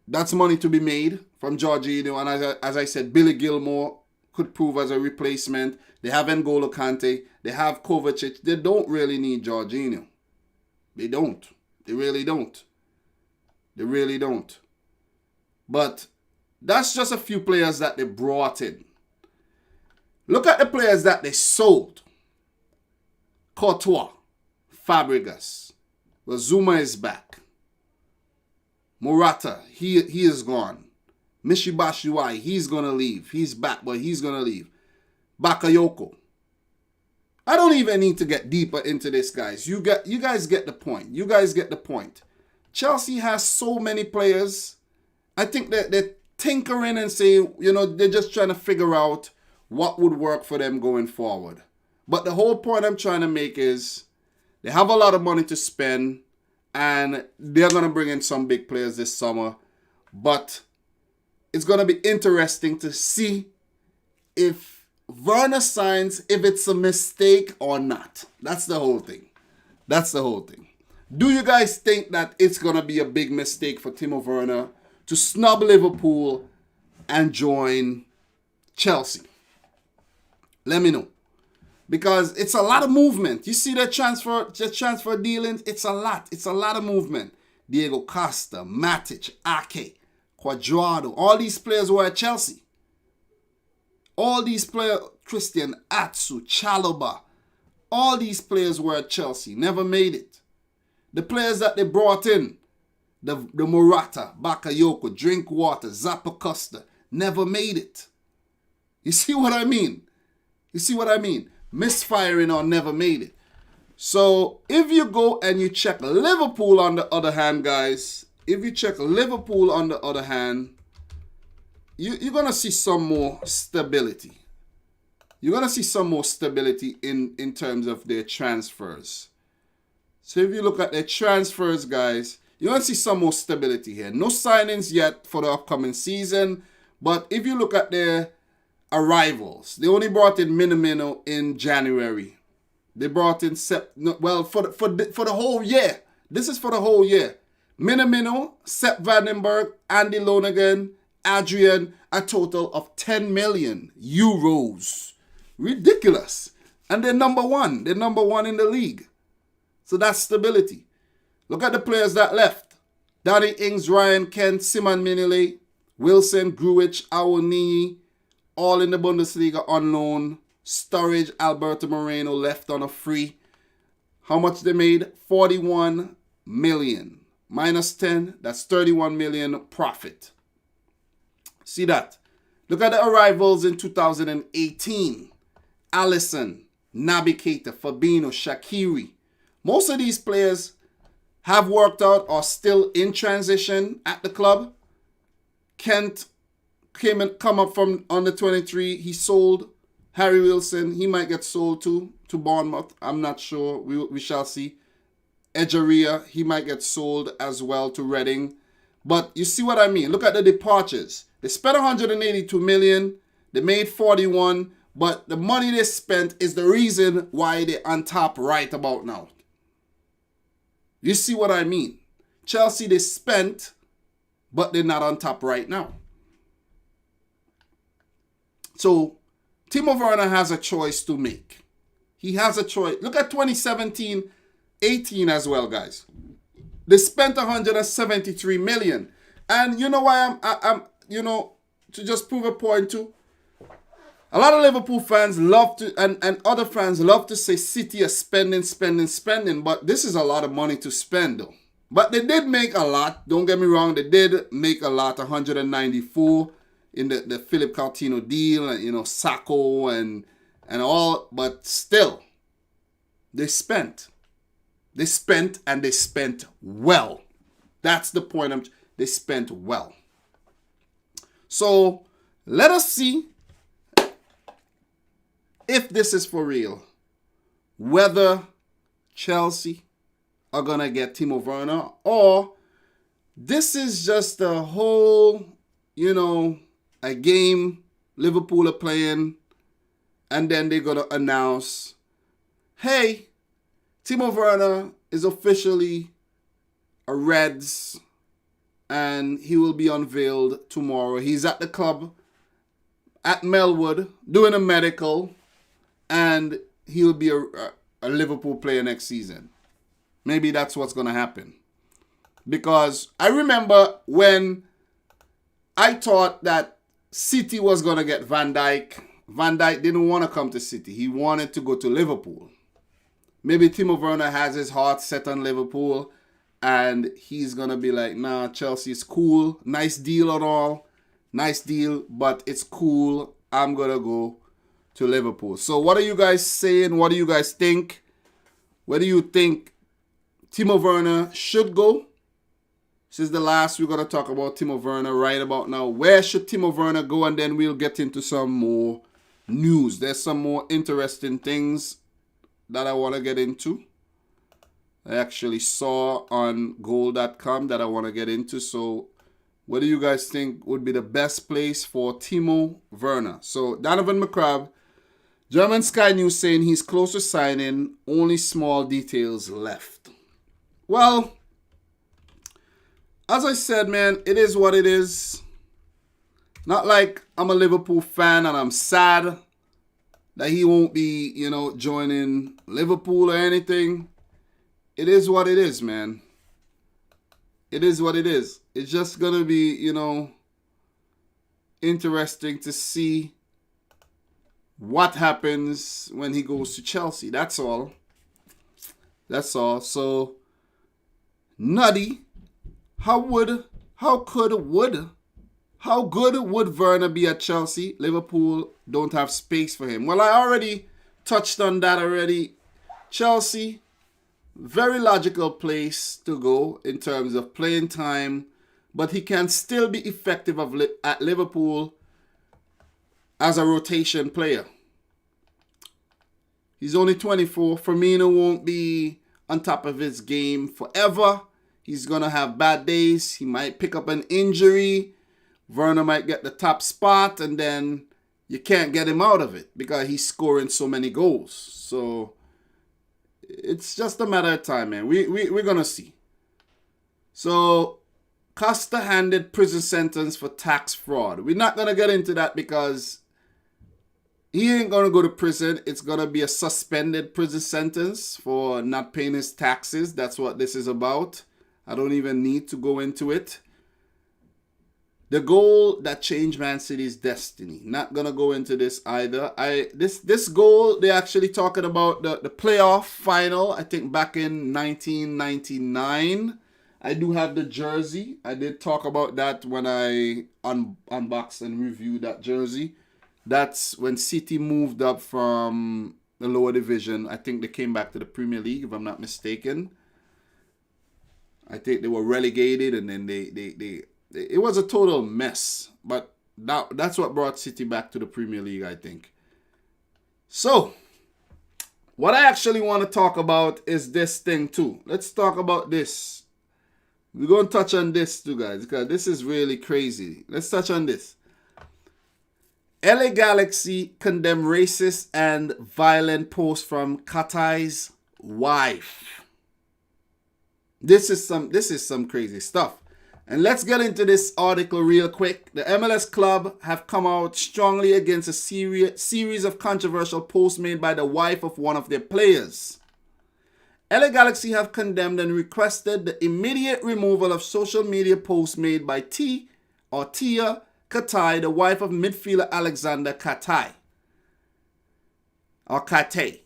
that's money to be made from Jorginho. And as I said, Billy Gilmore could prove as a replacement. They have N'Golo Kante. They have Kovacic. They don't really need Jorginho. They don't. They really don't. They really don't. But that's just a few players that they brought in. Look at the players that they sold. Courtois. Fabregas. Well, Zuma is back. Morata, he is gone. Michy Batshuayi, he's going to leave. He's back, but he's going to leave. Bakayoko. I don't even need to get deeper into this, guys. You guys get the point. You guys get the point. Chelsea has so many players. I think that they're tinkering and saying, they're just trying to figure out what would work for them going forward. But the whole point I'm trying to make is they have a lot of money to spend and they're going to bring in some big players this summer. But it's going to be interesting to see if Werner signs, if it's a mistake or not. That's the whole thing. That's the whole thing. Do you guys think that it's going to be a big mistake for Timo Werner to snub Liverpool and join Chelsea? Let me know. Because it's a lot of movement. You see the transfer dealings? It's a lot. It's a lot of movement. Diego Costa, Matic, Ake, Cuadrado, all these players were at Chelsea. All these players, Christian Atsu, Chalobah, all these players were at Chelsea. Never made it. The players that they brought in, the Morata, Bakayoko, Drinkwater, Zappacosta, never made it. You see what I mean? You see what I mean? Misfiring or never made it. So if you go and you check Liverpool on the other hand, guys, if you check Liverpool on the other hand, you're going to see some more stability. You're going to see some more stability in terms of their transfers. So if you look at their transfers, guys, you're going to see some more stability here. No signings yet for the upcoming season. But if you look at their arrivals, they only brought in Minamino in January. They brought in for the whole year. This is for the whole year. Minamino, Sepp Vandenberg, Andy Lonergan, Adrian, a total of 10 million euros. Ridiculous. And they're number one. They're number one in the league. So that's stability. Look at the players that left. Danny Ings, Ryan Kent, Simon Mignolet, Wilson, Grujic, Awoniyi, all in the Bundesliga on loan. Sturridge, Alberto Moreno left on a free. How much they made? 41 million. Minus 10, that's 31 million profit. See that? Look at the arrivals in 2018. Alisson, Naby Keita, Fabinho, Shaqiri. Most of these players have worked out or still in transition at the club. Kent come up from under 23. He sold. Harry Wilson, he might get sold to Bournemouth. I'm not sure. We shall see. Egeria, he might get sold as well to Reading. But you see what I mean? Look at the departures. They spent 182 million. They made 41. But the money they spent is the reason why they're on top right about now. You see what I mean? Chelsea, they spent, but they're not on top right now. So Timo Werner has a choice to make. He has a choice. Look at 2017-18 as well, guys. They spent 173 million. And you know why I'm to just prove a point too. A lot of Liverpool fans love to, and other fans love to say City is spending, but this is a lot of money to spend though. But they did make a lot. Don't get me wrong, they did make a lot, 194 in the Philip Coutinho deal, and Sacco and all, but still, they spent. They spent, and they spent well. That's the point. They spent well. So let us see if this is for real. Whether Chelsea are going to get Timo Werner, or this is just a whole, a game Liverpool are playing, and then they're going to announce, hey, Timo Werner is officially a Reds, and he will be unveiled tomorrow. He's at the club at Melwood doing a medical, and he'll be a Liverpool player next season. Maybe that's what's going to happen. Because I remember when I thought that City was going to get Van Dijk. Van Dijk didn't want to come to City. He wanted to go to Liverpool. Maybe Timo Werner has his heart set on Liverpool, and he's going to be like, nah, Chelsea's cool. Nice deal and all. Nice deal, but it's cool. I'm going to go to Liverpool. So what are you guys saying? What do you guys think? Where do you think Timo Werner should go? This is the last we're going to talk about Timo Werner right about now. Where should Timo Werner go? And then we'll get into some more news. There's some more interesting things that I want to get into. I actually saw on goal.com that I want to get into. So what do you guys think would be the best place for Timo Werner? So Donovan McCrabb, German Sky News, saying he's close to signing, only small details left. Well, as I said, man, it is what it is. Not like I'm a Liverpool fan and I'm sad that he won't be, joining Liverpool or anything. It is what it is, man. It is what it is. It's just going to be, interesting to see what happens when he goes to Chelsea. That's all. That's all. So, Nutty, how good would Werner be at Chelsea? Liverpool don't have space for him. Well, I already touched on that already. Chelsea, very logical place to go in terms of playing time, but he can still be effective at Liverpool as a rotation player. He's only 24. Firmino won't be on top of his game forever. He's going to have bad days. He might pick up an injury. Werner might get the top spot, and then you can't get him out of it because he's scoring so many goals. So it's just a matter of time, man. We're going to see. So Costa handed prison sentence for tax fraud. We're not going to get into that because he ain't going to go to prison. It's going to be a suspended prison sentence for not paying his taxes. That's what this is about. I don't even need to go into it. The goal that changed Man City's destiny. Not going to go into this either. This goal, they're actually talking about the playoff final, I think back in 1999. I do have the jersey. I did talk about that when I unboxed and reviewed that jersey. That's when City moved up from the lower division. I think they came back to the Premier League, if I'm not mistaken. I think they were relegated, and then it was a total mess. But that's what brought City back to the Premier League, I think. So, what I actually want to talk about is this thing too. Let's talk about this. We're going to touch on this too, guys, because this is really crazy. Let's touch on this. LA Galaxy condemn racist and violent post from Katai's wife. This is some crazy stuff. And let's get into this article real quick. The MLS club have come out strongly against a series of controversial posts made by the wife of one of their players. LA Galaxy have condemned and requested the immediate removal of social media posts made by Tia Katai, the wife of midfielder Alexander Katai. Or Kate,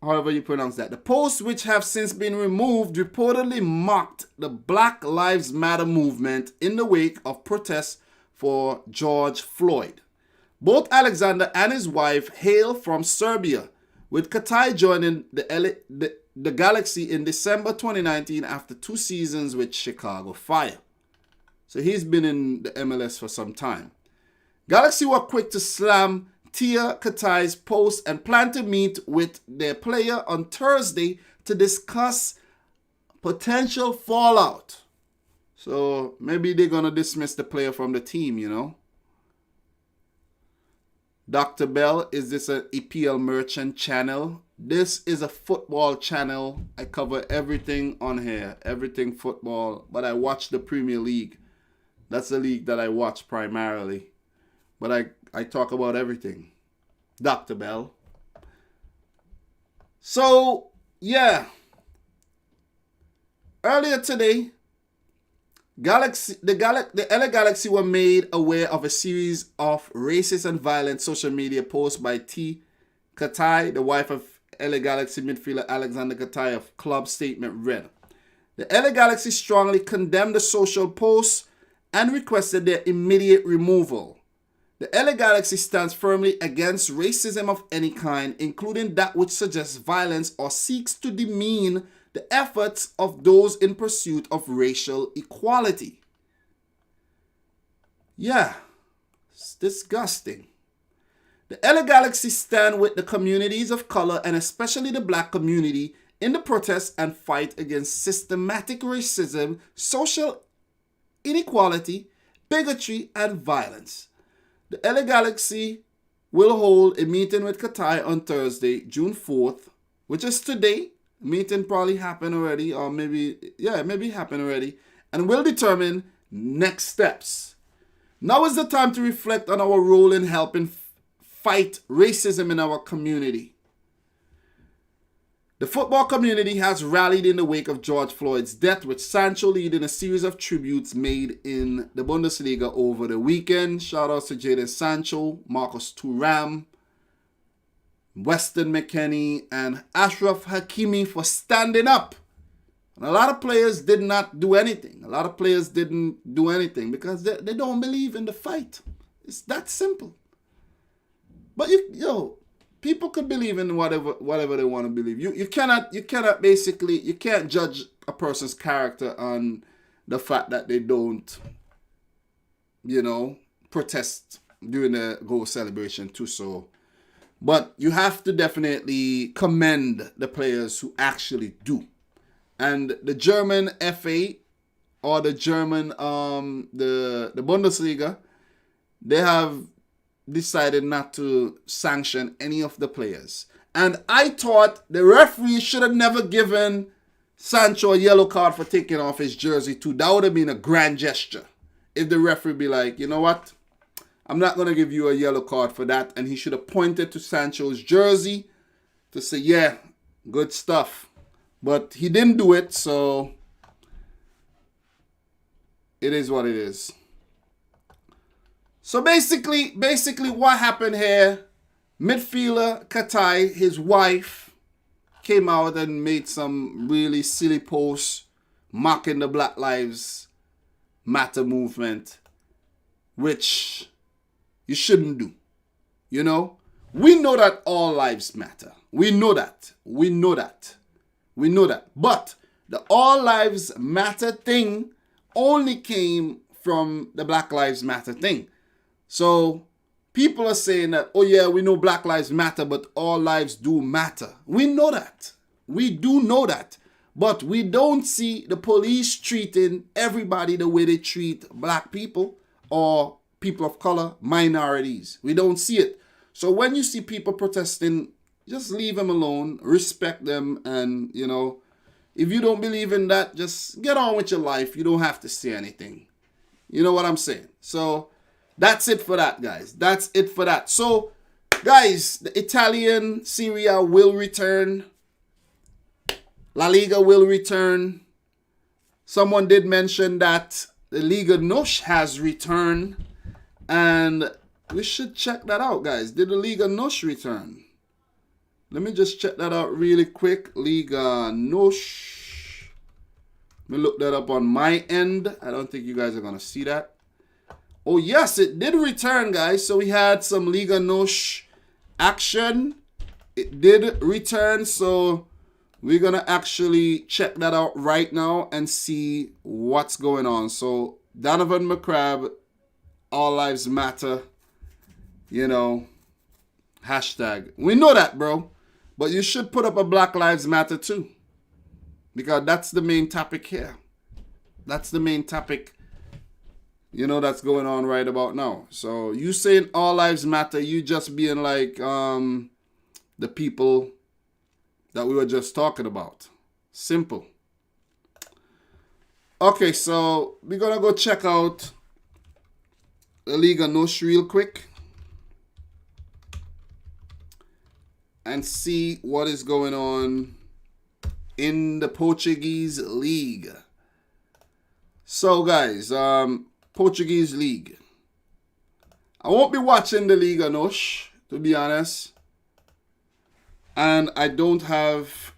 however you pronounce that. The posts, which have since been removed, reportedly mocked the Black Lives Matter movement in the wake of protests for George Floyd. Both Alexander and his wife hail from Serbia, with Katai joining the Galaxy in December 2019 after 2 seasons with Chicago Fire. So he's been in the MLS for some time. Galaxy were quick to slam Tia Katai's post and plan to meet with their player on Thursday to discuss potential fallout. So maybe they're going to dismiss the player from the team, you know. Dr. Bell, is this an EPL merchant channel? This is a football channel. I cover everything on here, everything football, but I watch the Premier League. That's the league that I watch primarily. But I talk about everything. Dr. Bell. So, yeah. Earlier today, the LA Galaxy were made aware of a series of racist and violent social media posts by Tia Katai, the wife of LA Galaxy midfielder Alexander Katai, of club statement read. The LA Galaxy strongly condemned the social posts and requested their immediate removal. The LA Galaxy stands firmly against racism of any kind, including that which suggests violence or seeks to demean the efforts of those in pursuit of racial equality. Yeah, it's disgusting. The LA Galaxy stand with the communities of color and especially the black community in the protests and fight against systematic racism, social inequality, bigotry, and violence. The LA Galaxy will hold a meeting with Katai on Thursday, June 4th, which is today. The meeting probably happened already, or maybe happened already, and will determine next steps. Now is the time to reflect on our role in helping fight racism in our community. The football community has rallied in the wake of George Floyd's death, with Sancho leading a series of tributes made in the Bundesliga over the weekend. Shout outs to Jadon Sancho, Marcus Thuram, Weston McKennie, and Ashraf Hakimi for standing up. And a lot of players did not do anything. A lot of players didn't do anything because they don't believe in the fight. It's that simple. But people could believe in whatever they want to believe. You cannot judge a person's character on the fact that they don't, protest during the goal celebration too. So, but you have to definitely commend the players who actually do. And the German FA or the German the Bundesliga, they have decided not to sanction any of the players. And I thought the referee should have never given Sancho a yellow card for taking off his jersey too. That would have been a grand gesture. If the referee be like, you know what? I'm not going to give you a yellow card for that. And he should have pointed to Sancho's jersey to say, yeah, good stuff. But he didn't do it, so it is what it is. So basically what happened here, midfielder Katai, his wife, came out and made some really silly posts mocking the Black Lives Matter movement, which you shouldn't do. We know that all lives matter. We know that. But the all lives matter thing only came from the Black Lives Matter thing. So people are saying that, oh yeah, we know Black Lives Matter, but all lives do matter. We know that. We do know that. But we don't see the police treating everybody the way they treat black people or people of color, minorities. We don't see it. So when you see people protesting, just leave them alone, respect them, and, if you don't believe in that, just get on with your life. You don't have to say anything. You know what I'm saying? So that's it for that, guys. That's it for that. So, guys, the Italian Serie A will return. La Liga will return. Someone did mention that the Liga NOS has returned. And we should check that out, guys. Did the Liga NOS return? Let me just check that out really quick. Liga NOS. Let me look that up on my end. I don't think you guys are going to see that. Oh, yes, it did return, guys. So we had some Liga NOS action. It did return. So we're going to actually check that out right now and see what's going on. So Donovan McCrabb, All Lives Matter, you know, hashtag. We know that, bro. But you should put up a Black Lives Matter too. Because that's the main topic here. That's the main topic, you know, that's going on right about now. So you saying all lives matter, you just being like the people that we were just talking about. Simple. Okay, so we're going to go check out the Liga NOS real quick. And see what is going on in the Portuguese league. So guys, Portuguese league. I won't be watching the Liga NOS, to be honest. And I don't have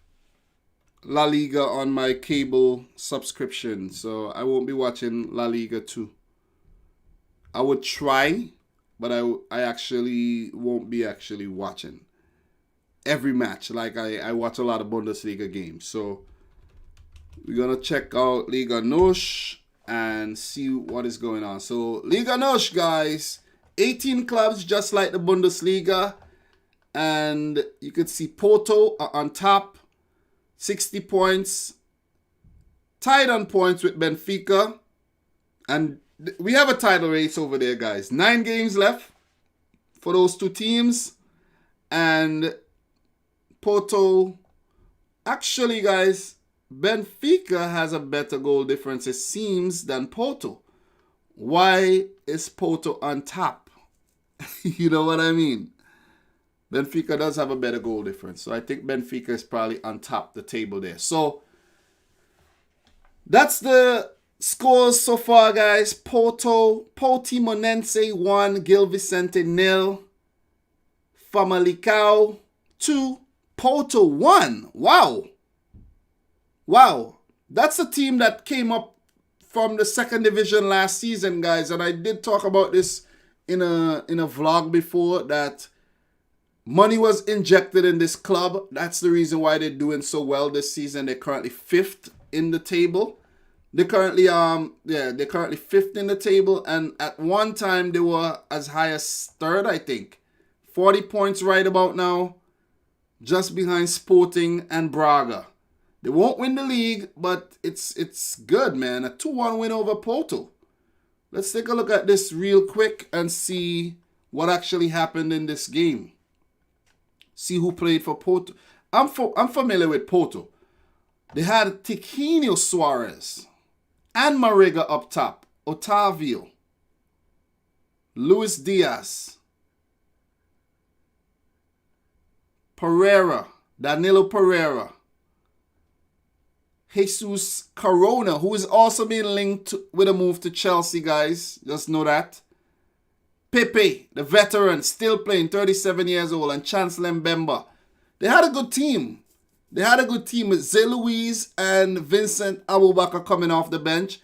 La Liga on my cable subscription. So I won't be watching La Liga too. I would try, but I actually won't be actually watching every match. Like I watch a lot of Bundesliga games. So we're going to check out Liga NOS and see what is going on. So Liga NOS, guys, 18 clubs just like the Bundesliga. And you could see Porto on top, 60 points. Tied on points with Benfica. And we have a title race over there, guys. 9 games left for those two teams. And Porto, actually, guys, Benfica has a better goal difference, it seems, than Porto. Why is Porto on top? You know what I mean? Benfica does have a better goal difference. So I think Benfica is probably on top the table there. So that's the scores so far, guys. Portimonense 1, Gil Vicente 0, Famalicao 2, Porto 1. Wow. Wow. That's a team that came up from the second division last season, guys. And I did talk about this in a vlog before, that money was injected in this club. That's the reason why they're doing so well this season. They're currently 5th in the table. They're currently they're currently 5th in the table, and at one time they were as high as 3rd, I think. 40 points right about now, just behind Sporting and Braga. They won't win the league, but it's good, man. A 2-1 win over Porto. Let's take a look at this real quick and see what actually happened in this game. See who played for Porto. I'm familiar with Porto. They had Tiquinho Suarez and Mariga up top. Otavio, Luis Diaz, Pereira, Danilo Pereira, Jesus Corona, who is also being linked with a move to Chelsea, guys. Just know that. Pepe, the veteran, still playing, 37 years old, and Chancellor Mbemba. They had a good team. They had a good team with Zé Luiz and Vincent Abubakar coming off the bench.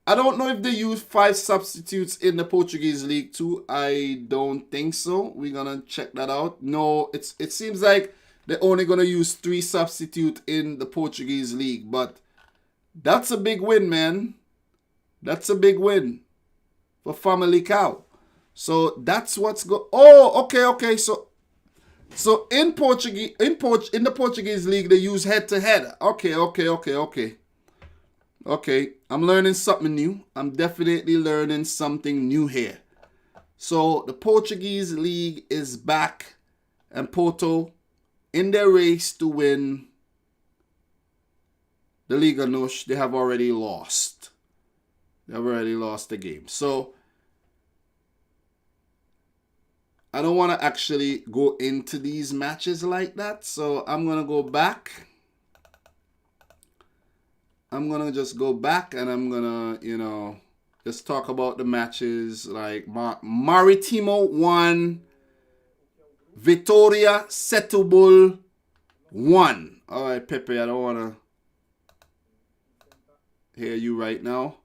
I don't know if they use 5 substitutes in the Portuguese league too. I don't think so. We're going to check that out. No, it seems like they're only going to use 3 substitutes in the Portuguese league. But that's a big win, man. That's a big win for Famalicao. So that's what's going. Oh, okay. So in the Portuguese league, they use head-to-head. Okay. Okay, I'm learning something new. I'm definitely learning something new here. So the Portuguese league is back, and Porto in their race to win the Liga NOS, they have already lost. They've already lost the game. So I don't want to actually go into these matches like that. So I'm going to go back. I'm going to just go back and I'm going to, just talk about the matches like Maritimo 1, Vitória Setúbal 1. All right, Pepe, I don't want to hear you right now.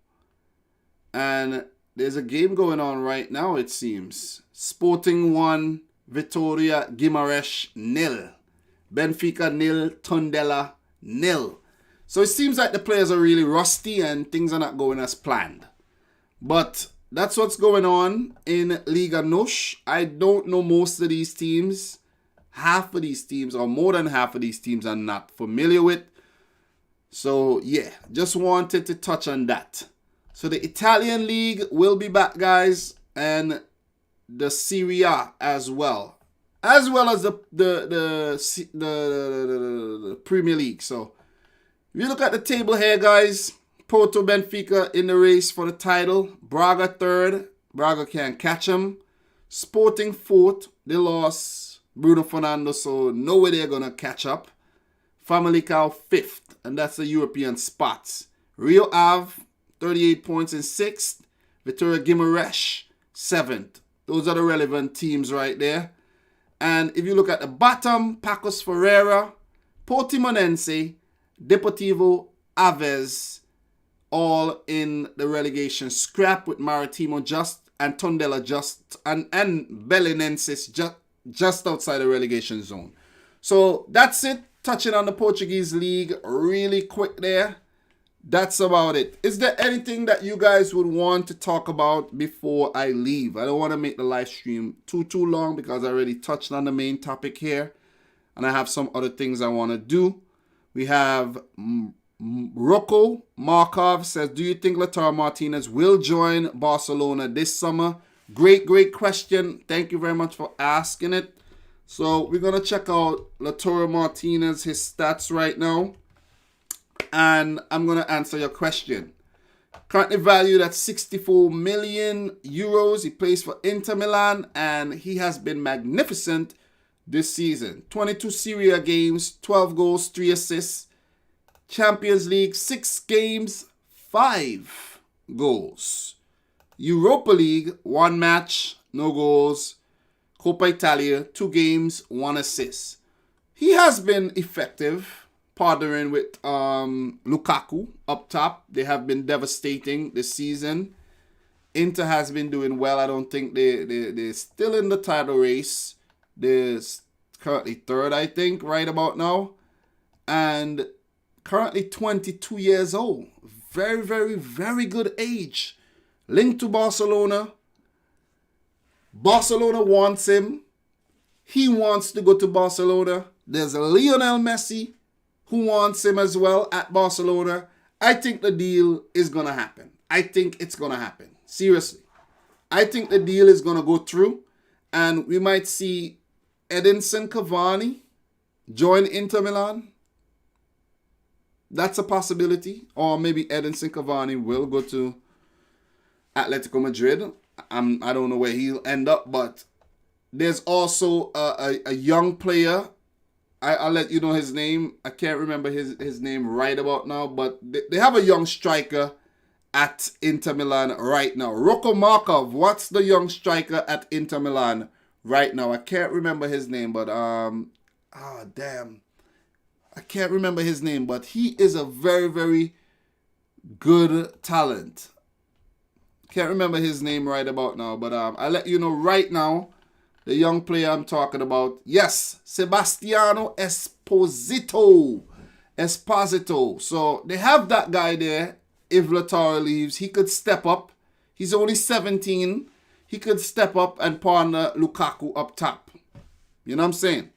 And there's a game going on right now, it seems. Sporting 1, Vitória Guimarães 0. Benfica 0, Tondela 0. So it seems like the players are really rusty and things are not going as planned. But that's what's going on in Liga NOS. I don't know most of these teams. Half of these teams, or more than half of these teams, I'm not familiar with. So, yeah, just wanted to touch on that. So the Italian league will be back, guys, and the Serie A as well as the Premier League. So if you look at the table here, guys, Porto, Benfica in the race for the title. Braga third. Braga can't catch them. Sporting fourth. They lost Bruno Fernandes, so no way they're gonna catch up. Famalicao fifth, and that's the European spots. Rio Ave 38 points in 6th. Vitória Guimarães 7th. Those are the relevant teams right there. And if you look at the bottom, Pacos Ferreira, Portimonense, Deportivo Aves, all in the relegation scrap with Maritimo just and Tondela just and Belenenses just outside the relegation zone. So that's it. Touching on the Portuguese league really quick there. That's about it. Is there anything that you guys would want to talk about before I leave? I don't want to make the live stream too long because I already touched on the main topic here. And I have some other things I want to do. We have Rocco Markov says, do you think Lautaro Martinez will join Barcelona this summer? Great question. Thank you very much for asking it. So we're going to check out Lautaro Martinez, his stats right now. And I'm going to answer your question. Currently valued at 64 million euros. He plays for Inter Milan and he has been magnificent this season. 22 Serie A games, 12 goals, 3 assists. Champions League, 6 games, 5 goals. Europa League, 1 match, no goals. Coppa Italia, 2 games, 1 assist. He has been effective. Partnering with Lukaku up top. They have been devastating this season. Inter has been doing well. I don't think they're still in the title race. They're currently third, I think, right about now. And currently 22 years old. Very, very, very good age. Linked to Barcelona. Barcelona wants him. He wants to go to Barcelona. There's Lionel Messi who wants him as well at Barcelona. I think the deal is going to happen. I think it's going to happen. Seriously. I think the deal is going to go through. And we might see Edinson Cavani join Inter Milan. That's a possibility. Or maybe Edinson Cavani will go to Atletico Madrid. I don't know where he'll end up. But there's also a young player. I'll let you know his name. I can't remember his name right about now. But they have a young striker at Inter Milan right now. Rocco Markov. What's the young striker at Inter Milan right now? I can't remember his name. But, damn. I can't remember his name. But he is a very, very good talent. Can't remember his name right about now. But I'll let you know right now. The young player I'm talking about. Yes, Sebastiano Esposito. So they have that guy there. If Lautaro leaves, he could step up. He's only 17. He could step up and partner Lukaku up top. You know what I'm saying?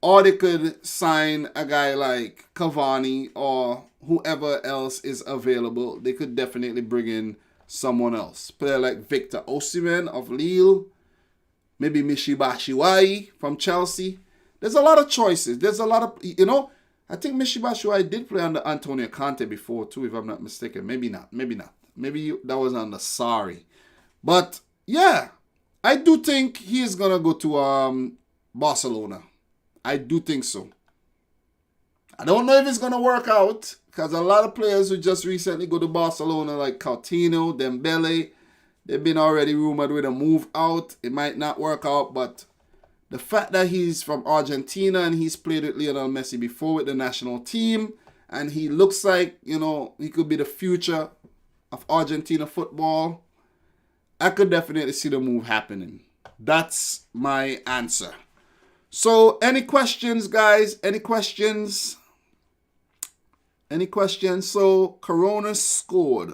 Or they could sign a guy like Cavani or whoever else is available. They could definitely bring in someone else. Player like Victor Osimhen of Lille. Maybe Michy Batshuayi from Chelsea. There's a lot of choices. There's a lot of, I think Michy Batshuayi did play under Antonio Conte before too, if I'm not mistaken. Maybe not. Maybe that was on the sorry. But yeah, I do think he is gonna go to Barcelona. I do think so. I don't know if it's gonna work out because a lot of players who just recently go to Barcelona, like Coutinho, Dembele, they've been already rumored with a move out. It might not work out, but the fact that he's from Argentina and he's played with Lionel Messi before with the national team, and he looks like, he could be the future of Argentina football, I could definitely see the move happening. That's my answer. So, any questions, guys? Any questions? Any questions? So, Corona scored.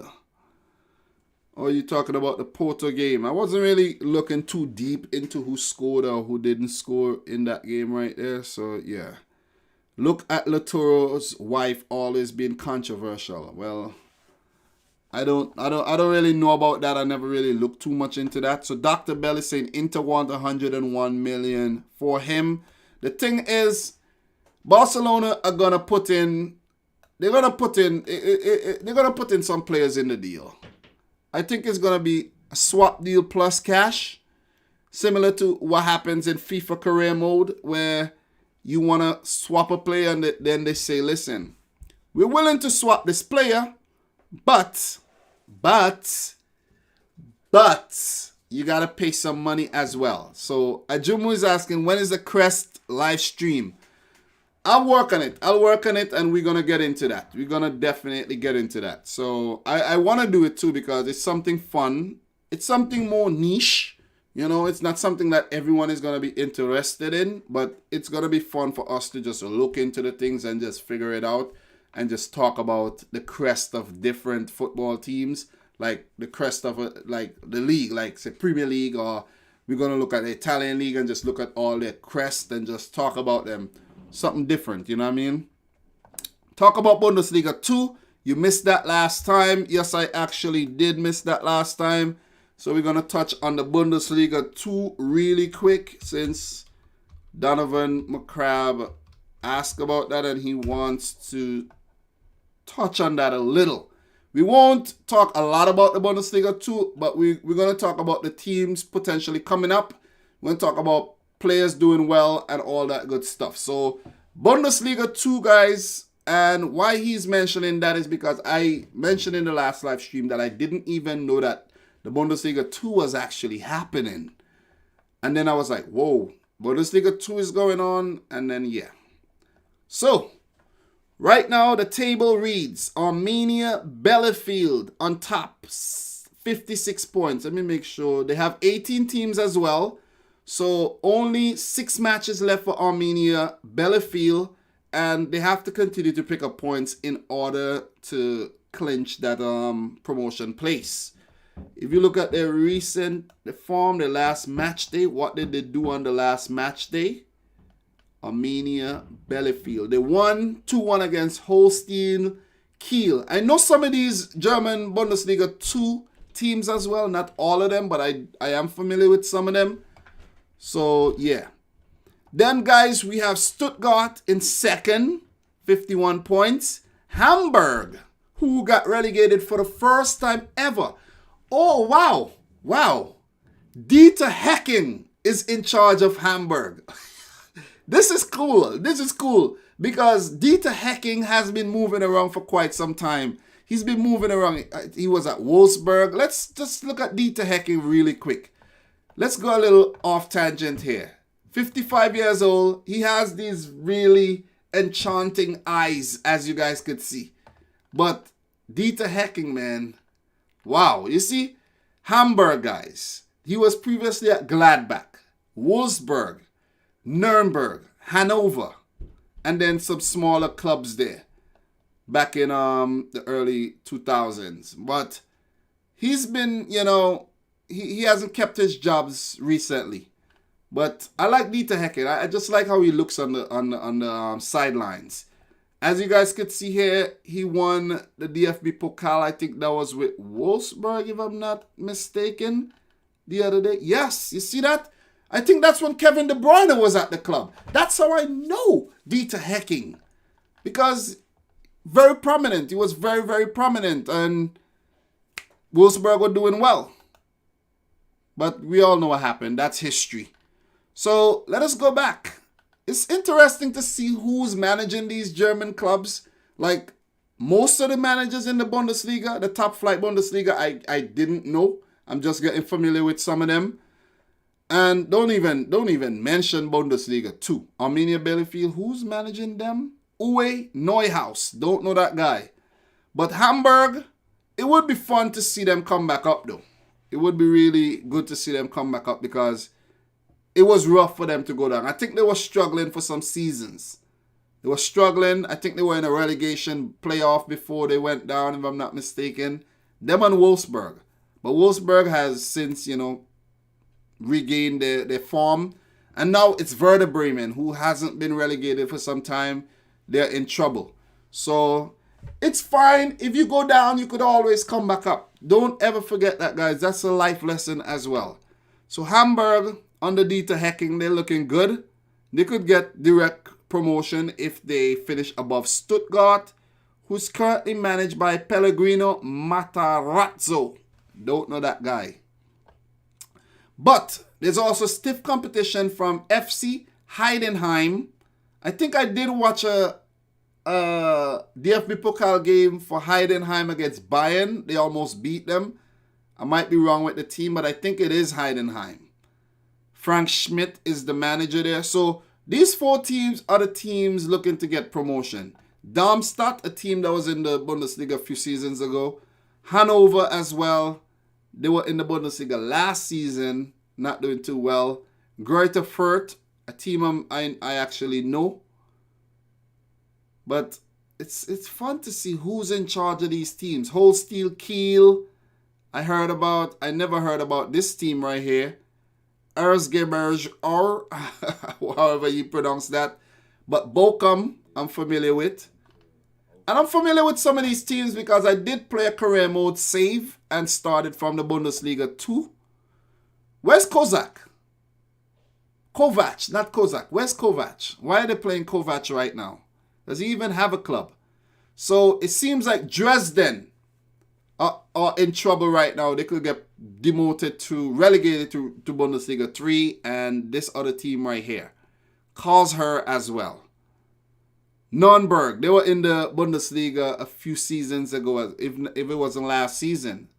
Or are you talking about the Porto game? I wasn't really looking too deep into who scored or who didn't score in that game right there. So, yeah. Look at Lautaro's wife always being controversial. Well, I don't really know about that. I never really looked too much into that. So Dr. Bell is saying Inter want 101 million for him. The thing is, Barcelona are gonna put in. They're gonna put in some players in the deal. I think it's gonna be a swap deal plus cash, similar to what happens in FIFA career mode, where you wanna swap a player and then they say, "Listen, we're willing to swap this player, but you gotta pay some money as well." So Ajumu is asking, when is the Crest live stream? I'll work on it, and we're gonna get into that. We're gonna definitely get into that. So I want to do it too because it's something fun. It's something more niche. It's not something that everyone is gonna be interested in, but it's gonna be fun for us to just look into the things and just figure it out. And just talk about the crest of different football teams, like the crest of like the league, like say Premier League, or we're gonna look at the Italian league and just look at all their crest and just talk about them, something different. You know what I mean? Talk about Bundesliga 2. You missed that last time. Yes, I actually did miss that last time. So we're gonna touch on the Bundesliga 2 really quick since Donovan McCrabb asked about that and he wants to touch on that a little. We won't talk a lot about the Bundesliga 2, but we're going to talk about the teams potentially coming up. We're going to talk about players doing well and all that good stuff. So, Bundesliga 2, guys, and why he's mentioning that is because I mentioned in the last live stream that I didn't even know that the Bundesliga 2 was actually happening. And then I was like, whoa, Bundesliga 2 is going on, and then, yeah. So, right now the table reads Arminia Bielefeld on top, 56 points. Let me make sure. They have 18 teams as well. So, only 6 matches left for Arminia Bielefeld. And they have to continue to pick up points in order to clinch that promotion place. If you look at their form, the last match day, what did they do on the last match day? Arminia Bielefeld. They won 2-1 against Holstein Kiel. I know some of these German Bundesliga 2 teams as well. Not all of them, but I am familiar with some of them. So, yeah. Then, guys, we have Stuttgart in second, 51 points. Hamburg, who got relegated for the first time ever. Oh, wow. Wow. Dieter Hecking is in charge of Hamburg. This is cool. This is cool because Dieter Hecking has been moving around for quite some time. He's been moving around. He was at Wolfsburg. Let's just look at Dieter Hecking really quick. Let's go a little off tangent here. 55 years old. He has these really enchanting eyes, as you guys could see. But Dieter Hecking, man. Wow. You see, Hamburg, guys. He was previously at Gladbach, Wolfsburg, Nuremberg, Hanover, and then some smaller clubs there back in the early 2000s. But he's been, he hasn't kept his jobs recently. But I like Dieter Hecking. I just like how he looks on the sidelines. As you guys could see here, he won the DFB Pokal. I think that was with Wolfsburg, if I'm not mistaken, the other day. Yes, you see that? I think that's when Kevin De Bruyne was at the club. That's how I know Dieter Hecking. Because very prominent. He was very, very prominent. And Wolfsburg were doing well. But we all know what happened. That's history. So let us go back. It's interesting to see who's managing these German clubs. Like most of the managers in the Bundesliga, the top flight Bundesliga, I didn't know. I'm just getting familiar with some of them. And don't even mention Bundesliga 2. Arminia Bielefeld, who's managing them? Uwe Neuhaus. Don't know that guy. But Hamburg, it would be fun to see them come back up though. It would be really good to see them come back up because it was rough for them to go down. I think they were struggling for some seasons. They were struggling. I think they were in a relegation playoff before they went down, if I'm not mistaken. Them and Wolfsburg. But Wolfsburg has since, regained their form. And now it's Werder Bremen, who hasn't been relegated for some time. They're in trouble. So it's fine. If you go down, you could always come back up. Don't ever forget that, guys. That's a life lesson as well. So Hamburg, under Dieter Hecking, they're looking good. They could get direct promotion if they finish above Stuttgart, who's currently managed by Pellegrino Matarazzo. Don't know that guy. But there's also stiff competition from FC Heidenheim. I think I did watch a DFB Pokal game for Heidenheim against Bayern. They almost beat them. I might be wrong with the team, but I think it is Heidenheim. Frank Schmidt is the manager there. So these 4 teams are the teams looking to get promotion. Darmstadt, a team that was in the Bundesliga a few seasons ago. Hanover as well. They were in the Bundesliga last season, not doing too well. Greuther Fürth, a team I actually know. But it's fun to see who's in charge of these teams. Holstein Kiel, I never heard about this team right here. Erzgebirge, or however you pronounce that. But Bochum, I'm familiar with. And I'm familiar with some of these teams because I did play a career mode save and started from the Bundesliga 2. Where's Kovac? Kovac, not Kozak. Where's Kovac? Why are they playing Kovac right now? Does he even have a club? So it seems like Dresden are in trouble right now. They could get relegated to Bundesliga 3, and this other team right here. Karlsruhe as well. Nürnberg, they were in the Bundesliga a few seasons ago, if it wasn't last season.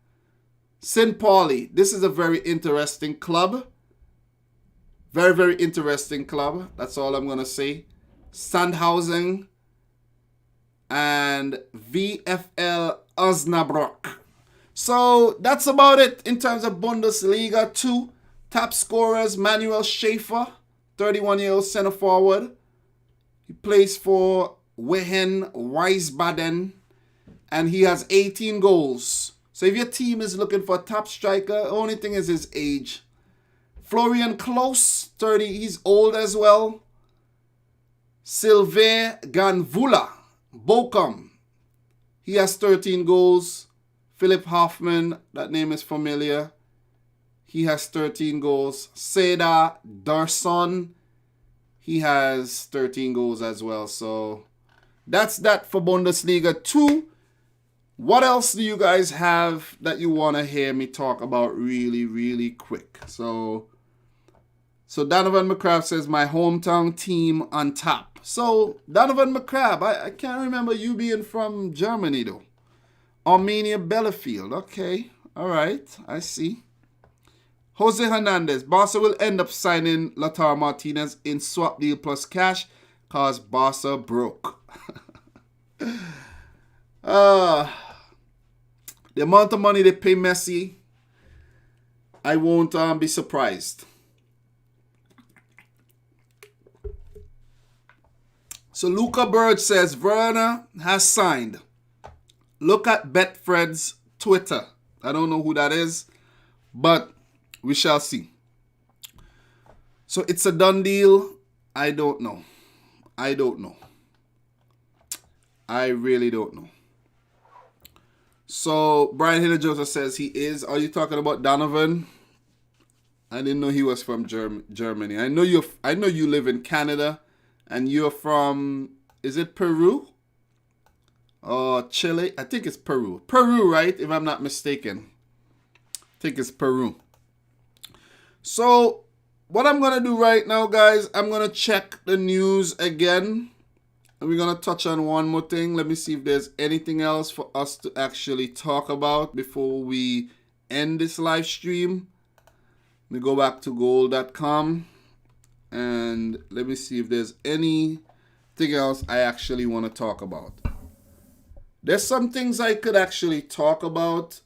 St. Pauli, this is a very interesting club. Very, very interesting club. That's all I'm going to say. Sandhausen and VfL Osnabrück. So that's about it in terms of Bundesliga 2. Top scorers, Manuel Schäfer, 31-year-old center forward. He plays for Wehen Wiesbaden, and he has 18 goals. So if your team is looking for a top striker, the only thing is his age. Florian Klaus, 30, he's old as well. Sylvain Ganvula, Bochum, he has 13 goals. Philip Hoffman, that name is familiar. He has 13 goals. Seda Darson, he has 13 goals as well. So that's that for Bundesliga 2. What else do you guys have that you want to hear me talk about really, really quick? So Donovan McCrabb says, my hometown team on top. So Donovan McCrabb, I can't remember you being from Germany though. Arminia Bielefeld. Okay. All right. I see. Jose Hernandez. Barca will end up signing Lautaro Martinez in swap deal plus cash because Barca broke. The amount of money they pay Messi, I won't be surprised. So Luca Bird says Werner has signed. Look at Betfred's Twitter. I don't know who that is, but we shall see. So it's a done deal. I don't know. I really don't know. So Brian Hiller Joseph says he is. Are you talking about Donovan? I didn't know he was from Germany. I know you live in Canada, and you're from, is it Peru? Or Chile? I think it's Peru. Peru, right? If I'm not mistaken. think it's Peru. So what I'm going to do right now, guys, I'm going to check the news again. And we're going to touch on one more thing. Let me see if there's anything else for us to actually talk about before we end this live stream. Let me go back to goal.com and let me see if there's anything else I actually want to talk about. There's some things I could actually talk about,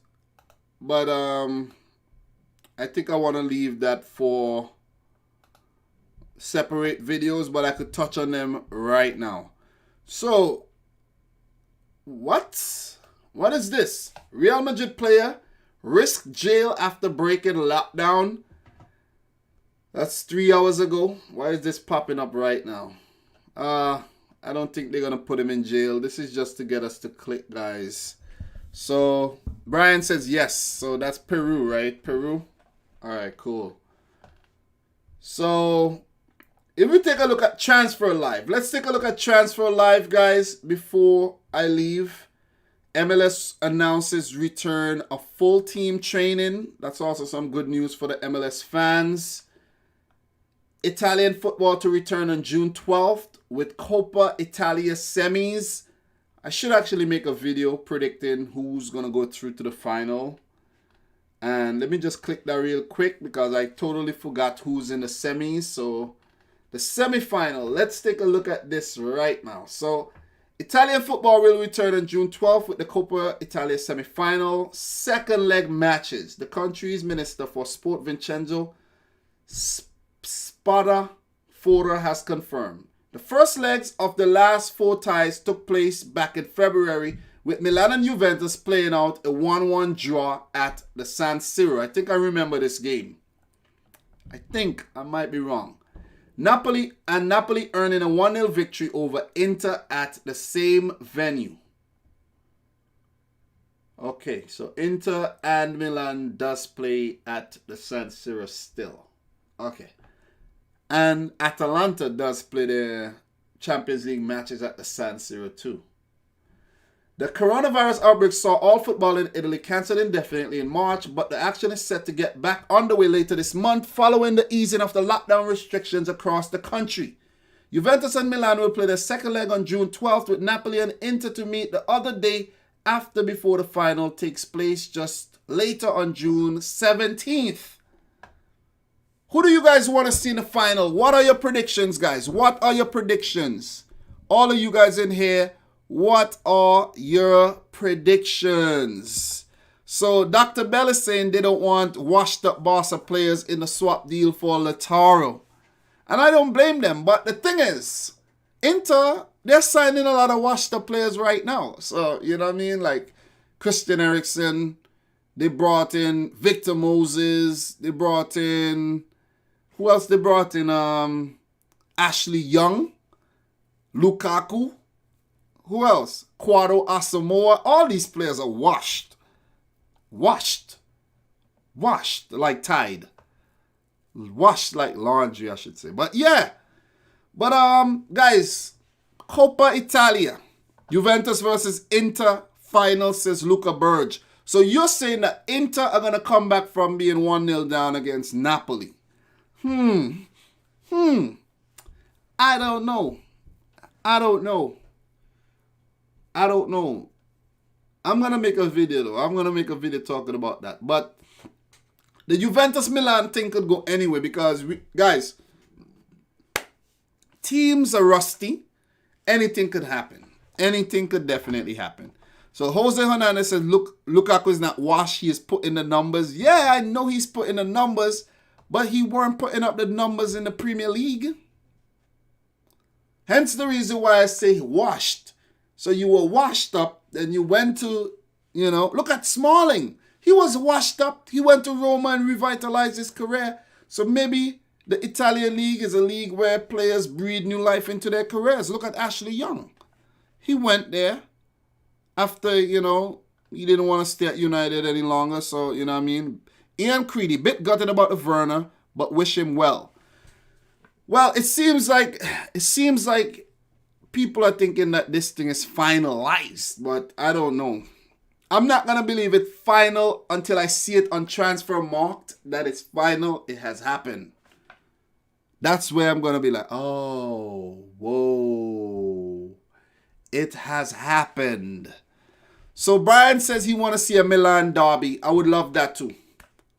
but I think I want to leave that for separate videos, but I could touch on them right now. So, what is this? Real Madrid player risked jail after breaking lockdown. That's 3 hours ago. Why is this popping up right now? I don't think they're going to put him in jail. This is just to get us to click, guys. So, Brian says yes. So, that's Peru, right? Peru? All right, cool. So, if we take a look at Transfer Live. Let's take a look at Transfer Live, guys, before I leave. MLS announces return of full team training. That's also some good news for the MLS fans. Italian football to return on June 12th with Coppa Italia semis. I should actually make a video predicting who's going to go through to the final. And let me just click that real quick because I totally forgot who's in the semis. So the semifinal, let's take a look at this right now. So Italian football will return on June 12th with the Coppa Italia semifinal. Second leg matches. The country's Minister for Sport, Vincenzo Spadafora, has confirmed. The first legs of the last 4 ties took place back in February with Milan and Juventus playing out a 1-1 draw at the San Siro. I think I remember this game. I think I might be wrong. Napoli earning a 1-0 victory over Inter at the same venue. Okay, so Inter and Milan does play at the San Siro still. Okay. And Atalanta does play their Champions League matches at the San Siro too. The coronavirus outbreak saw all football in Italy cancelled indefinitely in March, but the action is set to get back underway later this month following the easing of the lockdown restrictions across the country. Juventus and Milan will play their second leg on June 12th with Napoli and Inter to meet the other day before the final takes place just later on June 17th. Who do you guys want to see in the final? What are your predictions, guys? What are your predictions? All of you guys in here, what are your predictions? So Dr. Bell is saying they don't want washed up Barca players in the swap deal for Lautaro. And I don't blame them. But the thing is, Inter, they're signing a lot of washed up players right now. So, you know what I mean? Like Christian Eriksen, they brought in Victor Moses, they brought in... Who else they brought in? Ashley Young, Lukaku. Who else? Quado Asamoah. All these players are washed. Washed like Tide. Washed like laundry, I should say. But yeah. But guys, Coppa Italia. Juventus versus Inter final, says Luca Burge. So you're saying that Inter are going to come back from being 1-0 down against Napoli. I don't know. I'm going to make a video though. I'm going to make a video talking about that. But the Juventus-Milan thing could go anyway because, guys, teams are rusty. Anything could happen. Anything could definitely happen. So Jose Hernandez says, look, Lukaku is not washed. He is putting the numbers. Yeah, I know he's putting the numbers. But he weren't putting up the numbers in the Premier League. Hence the reason why I say washed. So you were washed up, then you went to, look at Smalling. He was washed up. He went to Roma and revitalized his career. So maybe the Italian league is a league where players breathe new life into their careers. Look at Ashley Young. He went there after, he didn't want to stay at United any longer. So, you know what I mean? Ian Creedy, bit gutted about the Werner, but wish him well. Well, it seems like people are thinking that this thing is finalized, but I don't know. I'm not going to believe it final until I see it on transfer marked that it's final. It has happened. That's where I'm going to be like, oh, whoa. It has happened. So Brian says he want to see a Milan derby. I would love that too.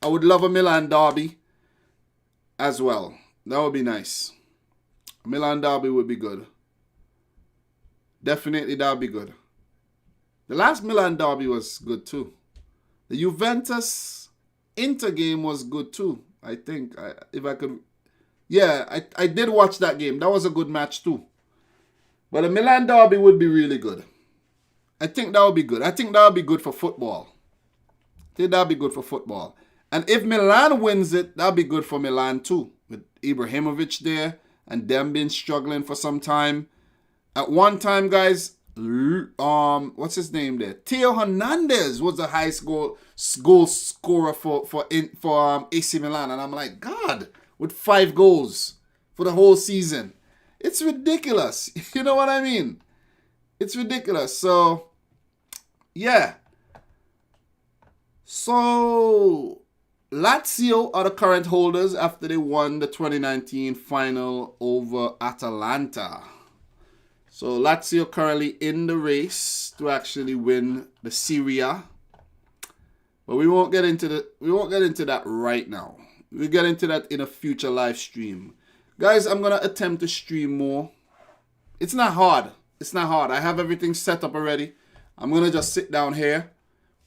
I would love a Milan derby as well. That would be nice. A Milan derby would be good. Definitely that would be good. The last Milan derby was good too. The Juventus Inter game was good too. I think if I could, yeah, I did watch that game. That was a good match too. But a Milan derby would be really good. I think that would be good. I think that would be good for football. I think that would be good for football. And if Milan wins it, that would be good for Milan too. With Ibrahimovic there and them being struggling for some time. At one time, guys, what's his name there? Theo Hernandez was the highest goal scorer for AC Milan, and I'm like, God, with 5 goals for the whole season, it's ridiculous. You know what I mean? It's ridiculous. So, yeah. So, Lazio are the current holders after they won the 2019 final over Atalanta. So Lazio currently in the race to actually win the Serie A. But we won't get into that right now. We'll get into that in a future live stream. Guys, I'm gonna attempt to stream more. It's not hard. It's not hard. I have everything set up already. I'm gonna just sit down here,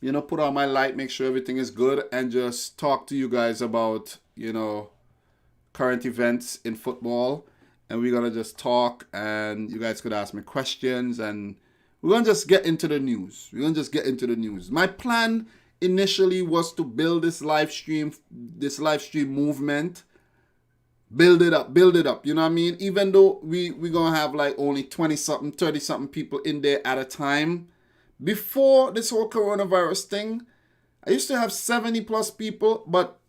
put on my light, make sure everything is good, and just talk to you guys about, current events in football. And we're going to just talk, and you guys could ask me questions, and we're going to just get into the news. My plan initially was to build this live stream movement, build it up, you know what I mean? Even though we're going to have like only 20-something, 30-something people in there at a time. Before this whole coronavirus thing, I used to have 70 plus people, but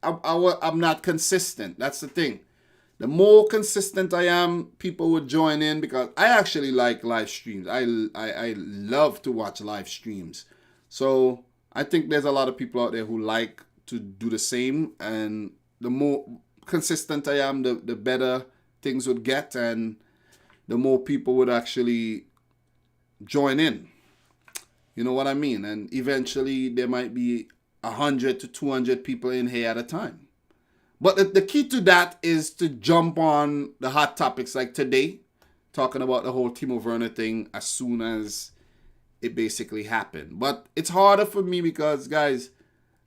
I'm not consistent. That's the thing. The more consistent I am, people would join in because I actually like live streams. I love to watch live streams. So I think there's a lot of people out there who like to do the same. And the more consistent I am, the better things would get. And the more people would actually join in. You know what I mean? And eventually there might be 100 to 200 people in here at a time. But the key to that is to jump on the hot topics like today, talking about the whole Timo Werner thing as soon as it basically happened. But it's harder for me because, guys,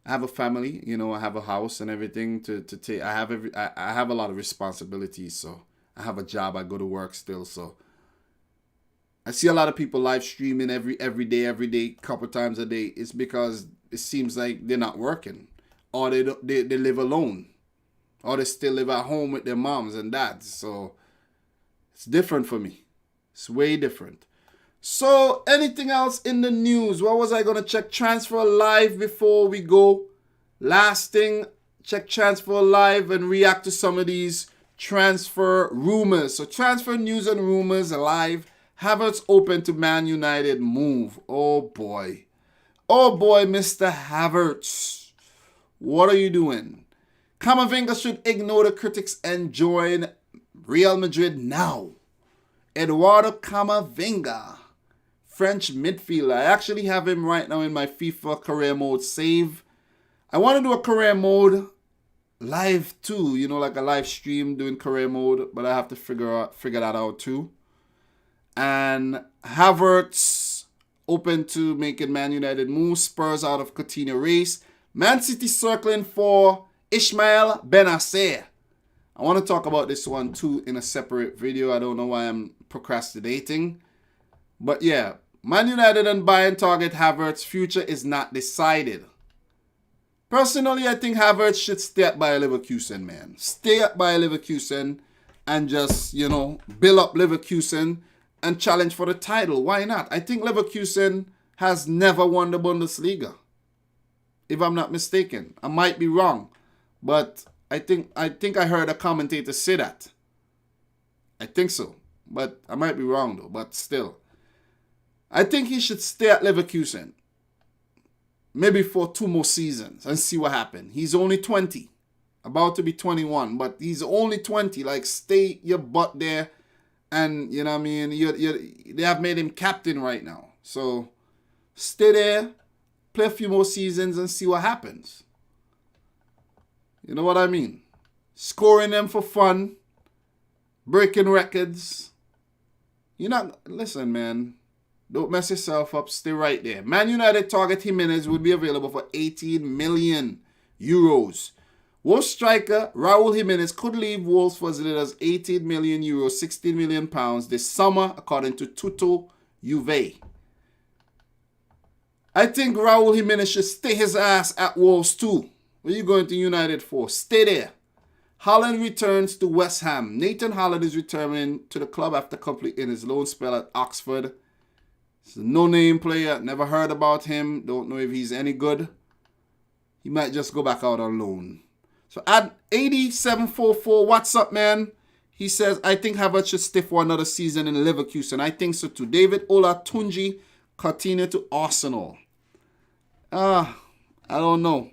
I have a family, I have a house and everything to take. I have a lot of responsibilities, so I have a job. I go to work still, so I see a lot of people live streaming every day, couple times a day. It's because it seems like they're not working, or they live alone. Or they still live at home with their moms and dads. So it's different for me. It's way different. So anything else in the news? What was I going to check? Transfer live before we go. Last thing, check transfer live and react to some of these transfer rumors. So transfer news and rumors live. Havertz open to Man United move. Oh boy, Mr. Havertz. What are you doing? Camavinga should ignore the critics and join Real Madrid now. Eduardo Camavinga, French midfielder. I actually have him right now in my FIFA career mode save. I want to do a career mode live too, like a live stream doing career mode, but I have to figure that out too. And Havertz open to making Man United move. Spurs out of Coutinho race. Man City circling for Ismail Benacer. I want to talk about this one too in a separate video. I don't know why I'm procrastinating. But yeah, Man United and Bayern target Havertz. Future is not decided. Personally, I think Havertz should stay at Bayer Leverkusen, man. Stay at Bayer Leverkusen and just, build up Leverkusen and challenge for the title. Why not? I think Leverkusen has never won the Bundesliga. If I'm not mistaken. I might be wrong. But I think I heard a commentator say that. I think so. But I might be wrong though. But still. I think he should stay at Leverkusen. maybe for 2 more seasons and see what happens. He's only 20, about to be 21, but he's only 20. Like, stay your butt there. And, you know what I mean, they have made him captain right now. So, stay there, play a few more seasons and see what happens. You know what I mean? Scoring them for fun, breaking records. Listen, man. Don't mess yourself up. Stay right there. Man United target Jimenez would be available for 18 million euros. Wolves striker Raul Jimenez could leave Wolves for as little as 18 million euros, 16 million pounds this summer, according to Tutto Juve. I think Raul Jimenez should stay his ass at Wolves too. What are you going to United for? Stay there. Haaland returns to West Ham. Nathan Haaland is returning to the club after completing his loan spell at Oxford. He's a no-name player. Never heard about him. Don't know if he's any good. He might just go back out on loan. So at 8744, what's up, man? He says, I think Havertz should stay for another season in Leverkusen. I think so too. David Olatunji, continue to Arsenal. I don't know.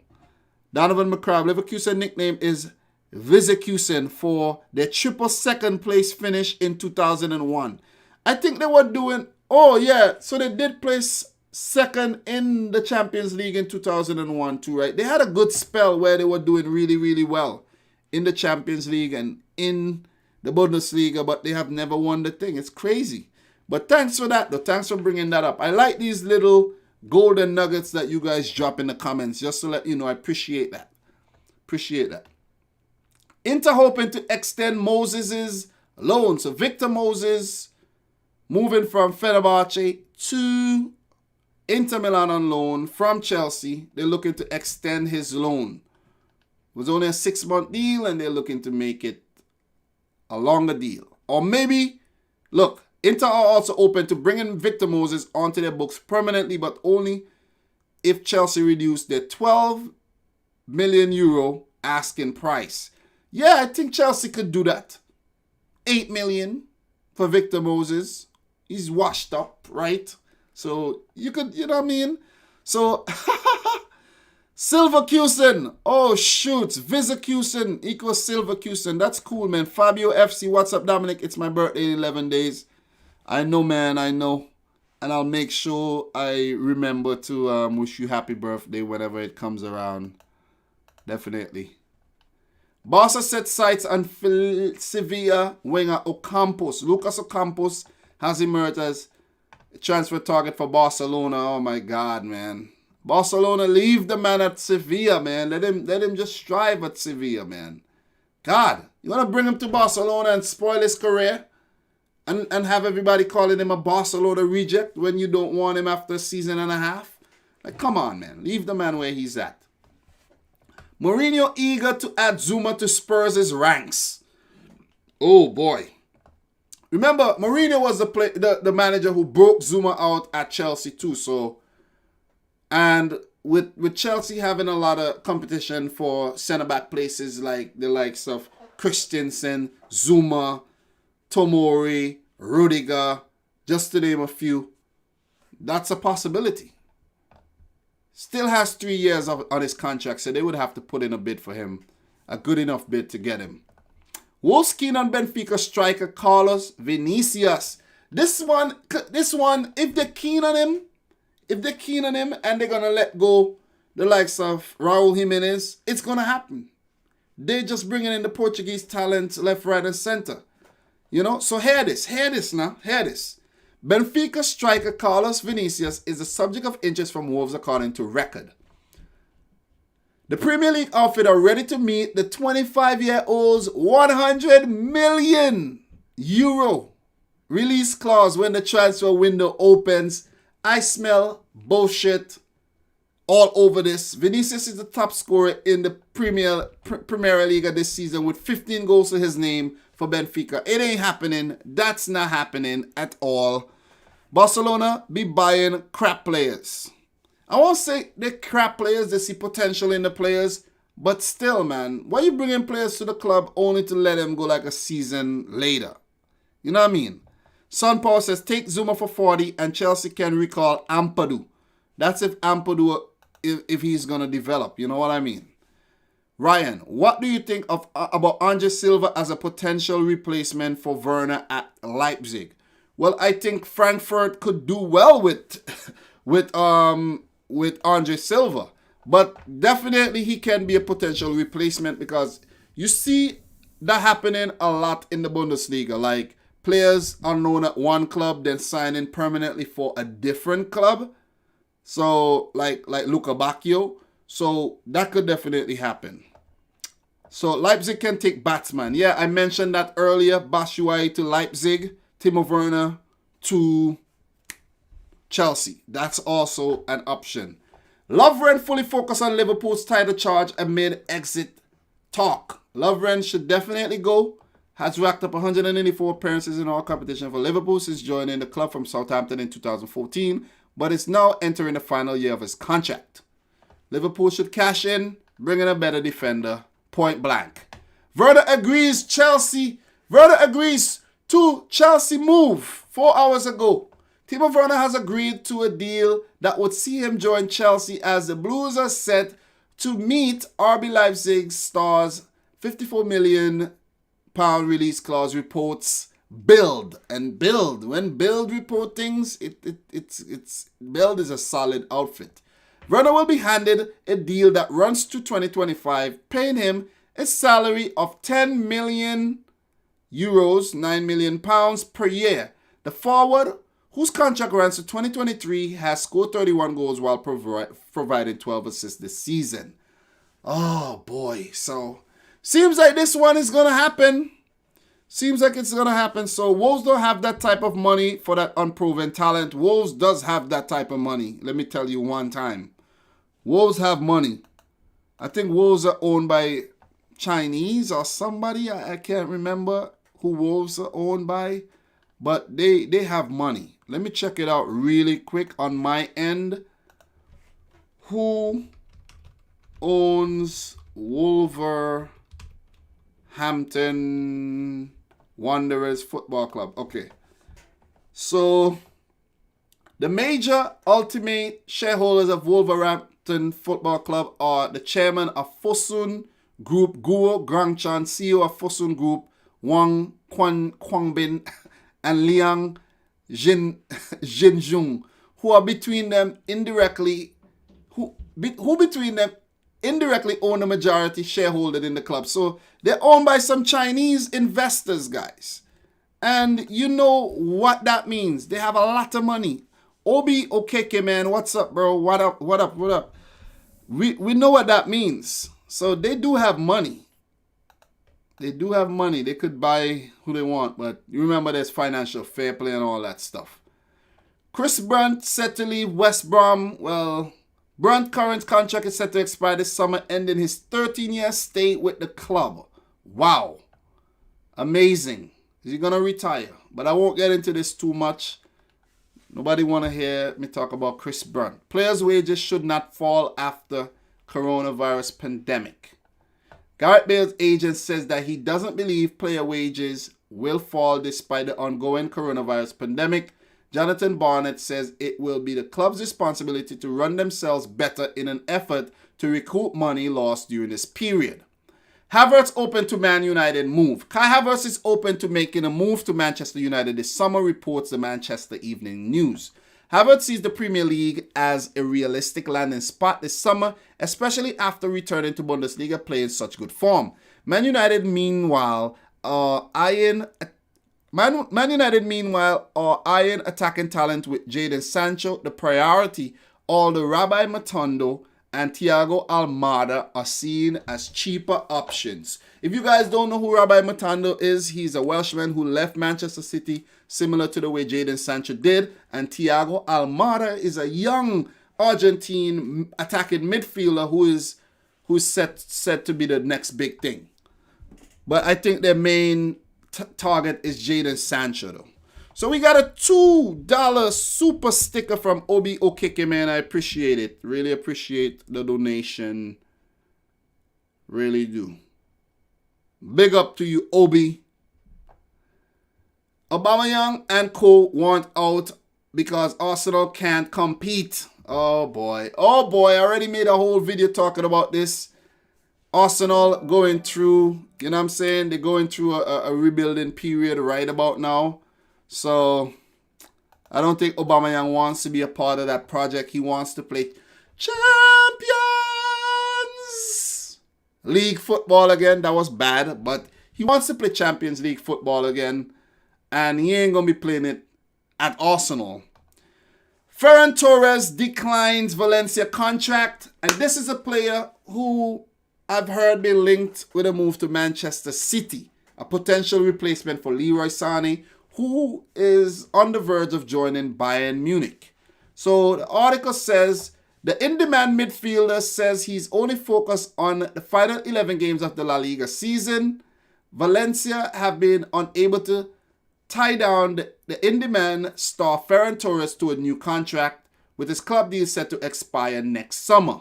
Donovan McCrabb, Leverkusen nickname is Vizekusen for their triple second place finish in 2001. I think they were doing, so they did place second in the Champions League in 2001 too, right? They had a good spell where they were doing really, really well in the Champions League and in the Bundesliga, but they have never won the thing. It's crazy. But thanks for that, though. Thanks for bringing that up. I like these little golden nuggets that you guys drop in the comments, just to let you know. I appreciate that. Inter hoping to extend Moses' loan. So Victor Moses moving from Fenerbahce to Inter Milan on loan from Chelsea. They're looking to extend his loan. It was only a 6-month deal and they're looking to make it a longer deal. Or maybe, look, Inter are also open to bringing Victor Moses onto their books permanently, but only if Chelsea reduce their 12 million euro asking price. Yeah, I think Chelsea could do that. 8 million for Victor Moses. He's washed up, right? So you could, you know what I mean? So Silverkusen. Oh shoot. Vizekusen equals Silverkusen. That's cool, man. Fabio FC. What's up, Dominic? It's my birthday in 11 days. I know, man. I know. And I'll make sure I remember to wish you happy birthday whenever it comes around. Definitely. Barca set sights on Sevilla winger Ocampos. Lucas Ocampos has emerged as a transfer target for Barcelona. Oh my God, man. Barcelona, leave the man at Sevilla, man. Let him just strive at Sevilla, man. God, you want to bring him to Barcelona and spoil his career? And have everybody calling him a Barcelona reject when you don't want him after a season and a half? Like, come on, man. Leave the man where he's at. Mourinho eager to add Zuma to Spurs' ranks. Oh, boy. Remember, Mourinho was the manager who broke Zuma out at Chelsea too. So, and with Chelsea having a lot of competition for centre-back places like the likes of Christensen, Zuma, Tomori, Rudiger, just to name a few, that's a possibility. Still has 3 years on his contract, so they would have to put in a bid for him. A good enough bid to get him. Wolves keen on Benfica striker Carlos Vinicius. This one, if they're keen on him, and they're going to let go the likes of Raul Jimenez, it's going to happen. They're just bringing in the Portuguese talent left, right, and center. You know, so hear this. Benfica striker Carlos Vinicius is the subject of interest from Wolves according to Record. The Premier League outfit are ready to meet the 25-year-old's 100 million euro release clause when the transfer window opens. I smell bullshit all over this. Vinicius is the top scorer in the Premier League this season with 15 goals to his name for Benfica. It ain't happening. That's not happening at all. Barcelona be buying crap players. I won't say they're crap players. They see potential in the players. But still, man, why you bringing players to the club only to let them go like a season later? You know what I mean? Son Paul says, take Zuma for 40 and Chelsea can recall Ampadu. That's if Ampadu if he's going to develop. You know what I mean? Ryan, what do you think about Andre Silva as a potential replacement for Werner at Leipzig? Well, I think Frankfurt could do well with Andre Silva, but definitely he can be a potential replacement because you see that happening a lot in the Bundesliga. Like players are known at one club, then signing permanently for a different club. So like Luka Bacchio. So that could definitely happen. So Leipzig can take batsman. Yeah, I mentioned that earlier. Batshuayi to Leipzig. Timo Werner to Chelsea. That's also an option. Lovren fully focused on Liverpool's title charge amid exit talk. Lovren should definitely go. Has racked up 184 appearances in all competition for Liverpool since joining the club from Southampton in 2014, but is now entering the final year of his contract. Liverpool should cash in, bring in a better defender, point blank. Werner agrees to Chelsea move 4 hours ago. Timo Werner has agreed to a deal that would see him join Chelsea as the Blues are set to meet RB Leipzig stars £54 million release clause, reports Bild. And Bild, when Bild report things, it's Bild is a solid outfit. Werner will be handed a deal that runs to 2025, paying him a salary of €10 million, £9 million per year. The forward, whose contract runs to 2023, has scored 31 goals while providing 12 assists this season. Oh boy, so seems like this one is going to happen. Seems like it's going to happen. So Wolves don't have that type of money for that unproven talent. Wolves does have that type of money. Let me tell you one time. Wolves have money. I think Wolves are owned by Chinese or somebody. I can't remember who Wolves are owned by. But they have money. Let me check it out really quick on my end. Who owns Wolverhampton Wanderers Football Club? Okay. So the major ultimate shareholders of Wolverhampton Football Club are the chairman of Fosun Group, Guo Grangchan, CEO of Fosun Group, Wang Quangbin, and Liang Jinjung, who are between them indirectly, who between them indirectly own a majority shareholder in the club. So they're owned by some Chinese investors, guys. And you know what that means. They have a lot of money. Obi Okeke, man, what's up, bro? What up? We know what that means. So they do have money. They could buy who they want, but you remember there's financial fair play and all that stuff. Chris Brunt set to leave West Brom. Well, Brunt's current contract is set to expire this summer, ending his 13-year stay with the club. Wow. Amazing. Is he going to retire? But I won't get into this too much. Nobody want to hear me talk about Chris Brunt. Players' wages should not fall after coronavirus pandemic. Gareth Bale's agent says that he doesn't believe player wages will fall despite the ongoing coronavirus pandemic. Jonathan Barnett says it will be the club's responsibility to run themselves better in an effort to recoup money lost during this period. Havertz open to Man United move. Kai Havertz is open to making a move to Manchester United this summer, reports the Manchester Evening News. Havertz sees the Premier League as a realistic landing spot this summer, especially after returning to Bundesliga play in such good form. Man United, meanwhile, are eyeing attacking talent with Jadon Sancho, the priority. Although Rabbi Matondo and Thiago Almada are seen as cheaper options. If you guys don't know who Rabbi Matondo is, he's a Welshman who left Manchester City, similar to the way Jadon Sancho did. And Thiago Almada is a young Argentine attacking midfielder who's set to be the next big thing. But I think their main target is Jadon Sancho, though. So we got a $2 super sticker from Obi Okeke, man. I appreciate it. Really appreciate the donation. Really do. Big up to you, Obi. Aubameyang and co want out because Arsenal can't compete. Oh boy. Oh boy. I already made a whole video talking about this. Arsenal going through, you know what I'm saying? They're going through a rebuilding period right about now. So I don't think Aubameyang wants to be a part of that project. He wants to play Champions League football again. That was bad, but he wants to play Champions League football again. And he ain't going to be playing it at Arsenal. Ferran Torres declines Valencia contract. And this is a player who I've heard be linked with a move to Manchester City. A potential replacement for Leroy Sané, who is on the verge of joining Bayern Munich. So the article says the in-demand midfielder says he's only focused on the final 11 games of the La Liga season. Valencia have been unable to tie down the in-demand star Ferran Torres to a new contract, with his club deal set to expire next summer.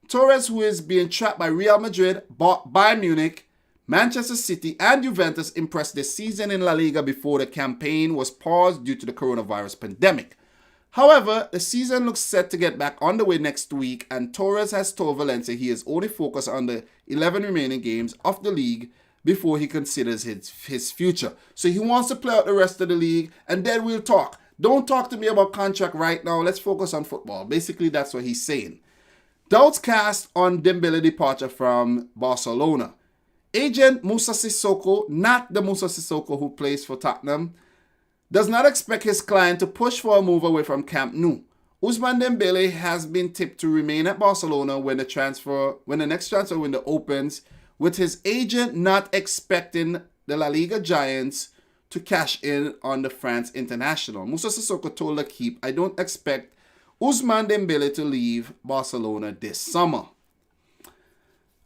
Torres, who is being trapped by Real Madrid, Bayern Munich, Manchester City, and Juventus, impressed this season in La Liga before the campaign was paused due to the coronavirus pandemic. However, the season looks set to get back underway next week, and Torres has told Valencia he is only focused on the 11 remaining games of the league before he considers his future. So he wants to play out the rest of the league, and then we'll talk. Don't talk to me about contract right now. Let's focus on football. Basically, that's what he's saying. Doubts cast on Dembele departure from Barcelona. Agent Moussa Sissoko, not the Moussa Sissoko who plays for Tottenham, does not expect his client to push for a move away from Camp Nou. Ousmane Dembele has been tipped to remain at Barcelona when the next transfer window opens, with his agent not expecting the La Liga giants to cash in on the France international. Moussa Sissoko told L'Equipe, "I don't expect Ousmane Dembele to leave Barcelona this summer."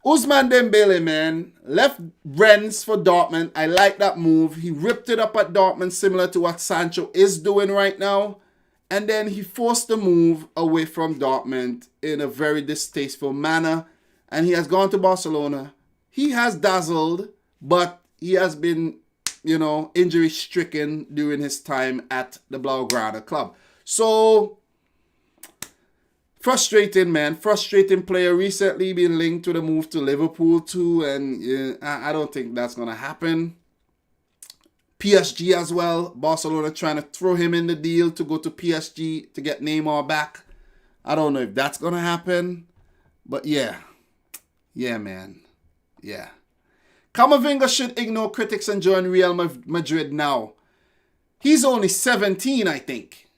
Ousmane Dembele, man, left Rennes for Dortmund. I like that move. He ripped it up at Dortmund, similar to what Sancho is doing right now. And then he forced the move away from Dortmund in a very distasteful manner. And he has gone to Barcelona. He has dazzled, but he has been, injury-stricken during his time at the Blaugrana club. So, frustrating, man. Frustrating player. Recently been linked to the move to Liverpool too, and I don't think that's going to happen. PSG as well. Barcelona trying to throw him in the deal to go to PSG to get Neymar back. I don't know if that's going to happen, but yeah. Yeah, man. Yeah. Camavinga should ignore critics and join Real Madrid now. He's only 17, I think.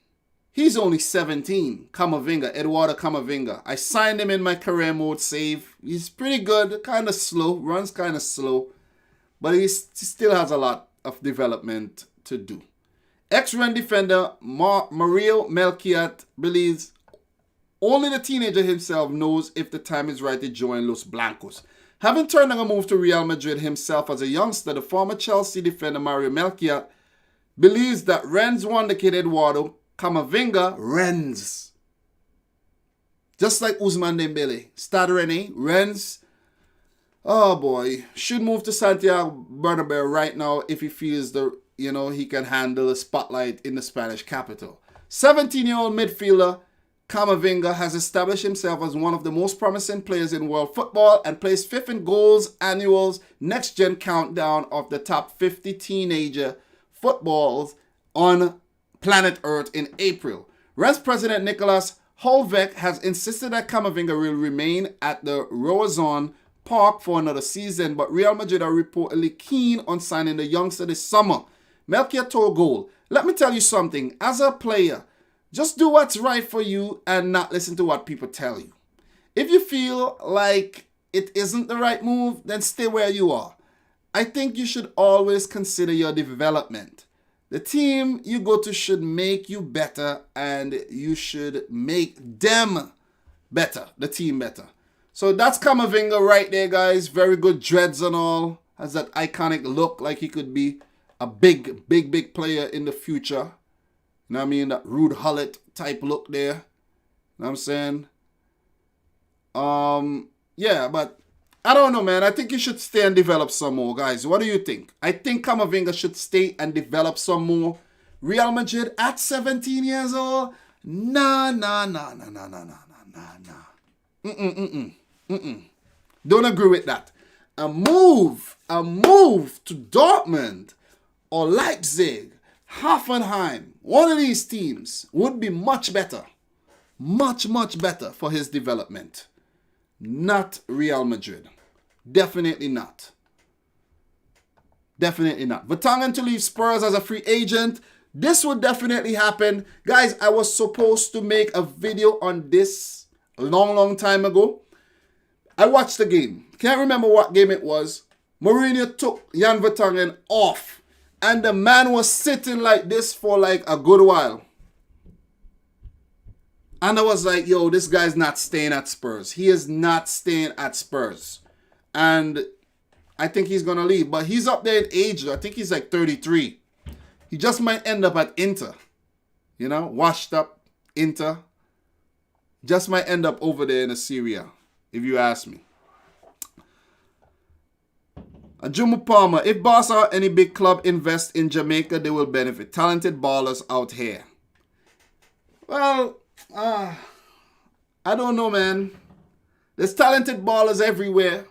He's only 17, Eduardo Camavinga. I signed him in my career mode save. He's pretty good, kind of slow, runs kind of slow, but he still has a lot of development to do. Ex-Rennes defender Mario Melchiat believes only the teenager himself knows if the time is right to join Los Blancos. Having turned on a move to Real Madrid himself as a youngster, the former Chelsea defender Mario Melchiat believes that Rennes wonderkid Eduardo Camavinga, Rennes. Just like Ousmane Dembele. Stade Rennais, Rennes. Oh boy. Should move to Santiago Bernabeu right now if he feels he can handle the spotlight in the Spanish capital. 17-year-old midfielder Camavinga has established himself as one of the most promising players in world football and placed 5th in goals annual's next-gen countdown of the top 50 teenager footballs on planet Earth in April. Rennes president Nicolas Holvec has insisted that Camavinga will remain at the Roazhon Park for another season, but Real Madrid are reportedly keen on signing the youngster this summer. Melchior told Goal, "Let me tell you something. As a player, just do what's right for you and not listen to what people tell you. If you feel like it isn't the right move, then stay where you are. I think you should always consider your development. The team you go to should make you better, and you should make them better, the team better." So that's Camavinga right there, guys. Very good dreads and all. Has that iconic look like he could be a big player in the future. You know what I mean? That Ruud Gullit type look there. You know what I'm saying? Yeah, but I don't know, man. I think he should stay and develop some more, guys. What do you think? I think Camavinga should stay and develop some more. Real Madrid at 17 years old? Nah. Don't agree with that. A move to Dortmund or Leipzig, Hoffenheim, one of these teams would be much better. Much better for his development. Not Real Madrid. Definitely not. Vertonghen to leave Spurs as a free agent. This would definitely happen. Guys, I was supposed to make a video on this a long time ago. I watched the game. Can't remember what game it was. Mourinho took Jan Vertonghen off. And the man was sitting like this for like a good while. And I was like, yo, this guy's not staying at Spurs. He is not staying at Spurs. And I think he's going to leave. But he's up there in age. I think he's like 33. He just might end up at Inter. You know, washed up Inter. Just might end up over there in Syria, if you ask me. Jumu Palmer, if Barca or any big club invest in Jamaica, they will benefit. Talented ballers out here. Well, I don't know, man. There's talented ballers everywhere,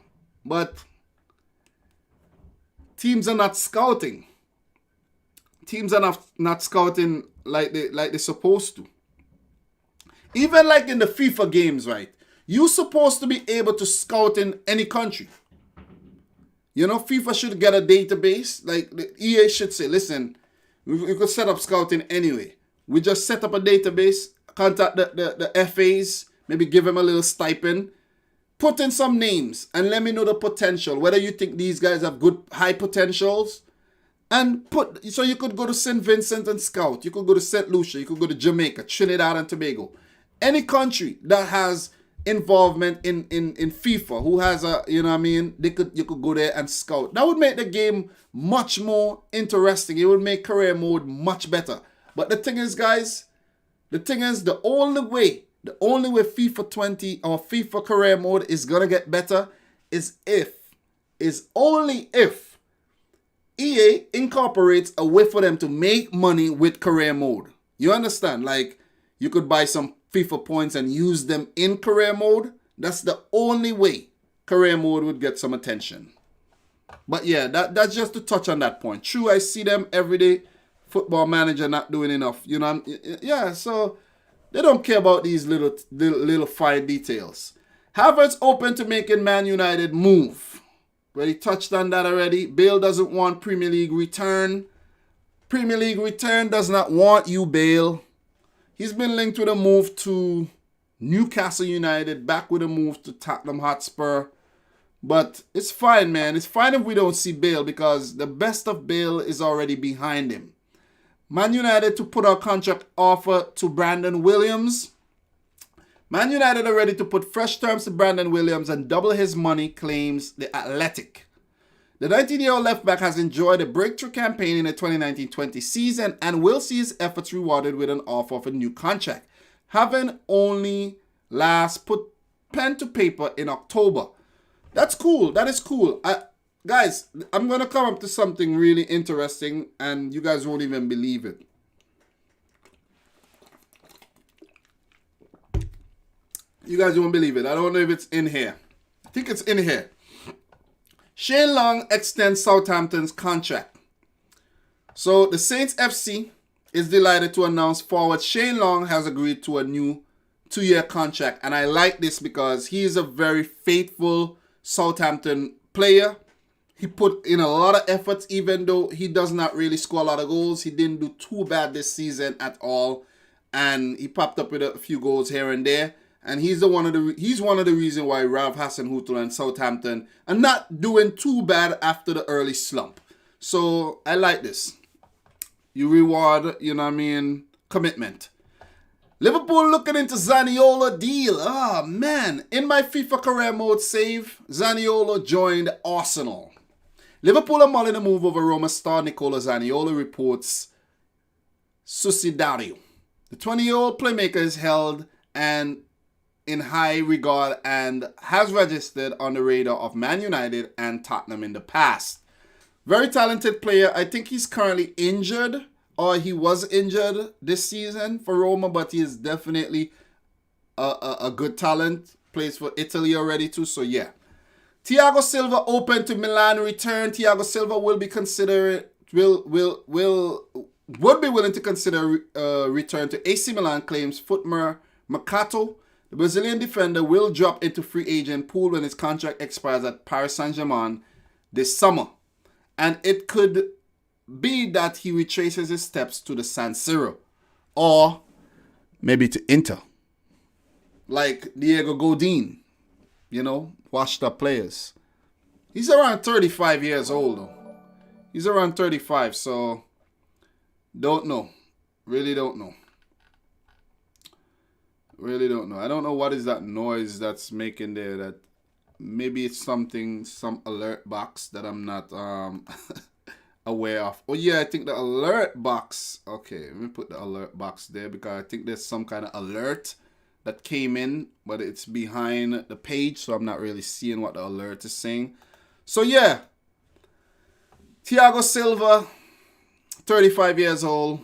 but teams are not scouting. Teams are not scouting like they're supposed to. Even like in the FIFA games, right? You're supposed to be able to scout in any country. You know, FIFA should get a database. Like, the EA should say, listen, we could set up scouting anyway. We just set up a database, contact the FAs, maybe give them a little stipend, put in some names, and let me know the potential. Whether you think these guys have good, high potentials. And so you could go to St. Vincent and scout. You could go to St. Lucia. You could go to Jamaica, Trinidad and Tobago. Any country that has involvement in FIFA, who has a, you know what I mean, you could go there and scout. That would make the game much more interesting. It would make career mode much better. But the thing is, guys, the only way FIFA 20 or FIFA career mode is gonna get better is only if EA incorporates a way for them to make money with career mode. You understand? Like, you could buy some FIFA points and use them in career mode. That's the only way career mode would get some attention. But yeah, that's just to touch on that point. True, I see them every day. Football Manager not doing enough. You know, yeah, so they don't care about these little fine details. Havertz open to making Man United move. Already touched on that already. Bale doesn't want Premier League return. Premier League return does not want you, Bale. He's been linked with a move to Newcastle United, back with a move to Tottenham Hotspur. But it's fine, man. It's fine if we don't see Bale because the best of Bale is already behind him. Man United to put out contract offer to Brandon Williams. Man United are ready to put fresh terms to Brandon Williams and double his money, claims The Athletic. The 19-year-old left-back has enjoyed a breakthrough campaign in the 2019-20 season and will see his efforts rewarded with an offer of a new contract, having only last put pen to paper in October. That's cool. That is cool. Guys, I'm going to come up to something really interesting and you guys won't even believe it. You guys won't believe it. I don't know if it's in here. I think it's in here. Shane Long extends Southampton's contract. So the Saints FC is delighted to announce forward Shane Long has agreed to a new 2-year contract. And I like this because he is a very faithful Southampton player. He put in a lot of efforts even though he does not really score a lot of goals. He didn't do too bad this season at all. And he popped up with a few goals here and there. And he's one of the reasons why Ralph Hasenhüttl and Southampton are not doing too bad after the early slump. So I like this. You reward, you know what I mean, commitment. Liverpool looking into Zaniolo deal. Oh man, in my FIFA career mode save, Zaniolo joined Arsenal. Liverpool are mulling a move over Roma star Nicola Zaniolo, reports Sussidiario. The 20-year-old playmaker is held and in high regard and has registered on the radar of Man United and Tottenham in the past. Very talented player. I think he's currently injured, or he was injured this season for Roma, but he is definitely a good talent. Plays for Italy already too, so yeah. Thiago Silva open to Milan return. Thiago Silva will be considered would be willing to consider return to AC Milan, claims Footmer Mercato. The Brazilian defender will drop into free agent pool when his contract expires at Paris Saint-Germain this summer. And it could be that he retraces his steps to the San Siro. Or maybe to Inter. Like Diego Godin. Washed up players. He's around 35 years old though. He's around 35, so don't know. Really don't know. Really don't know. I don't know what is that noise that's making there. That maybe it's some alert box that I'm not aware of. Oh yeah, I think the alert box. Okay, let me put the alert box there because I think there's some kind of alert that came in, but it's behind the page, so I'm not really seeing what the alert is saying. So yeah, Thiago Silva, 35 years old.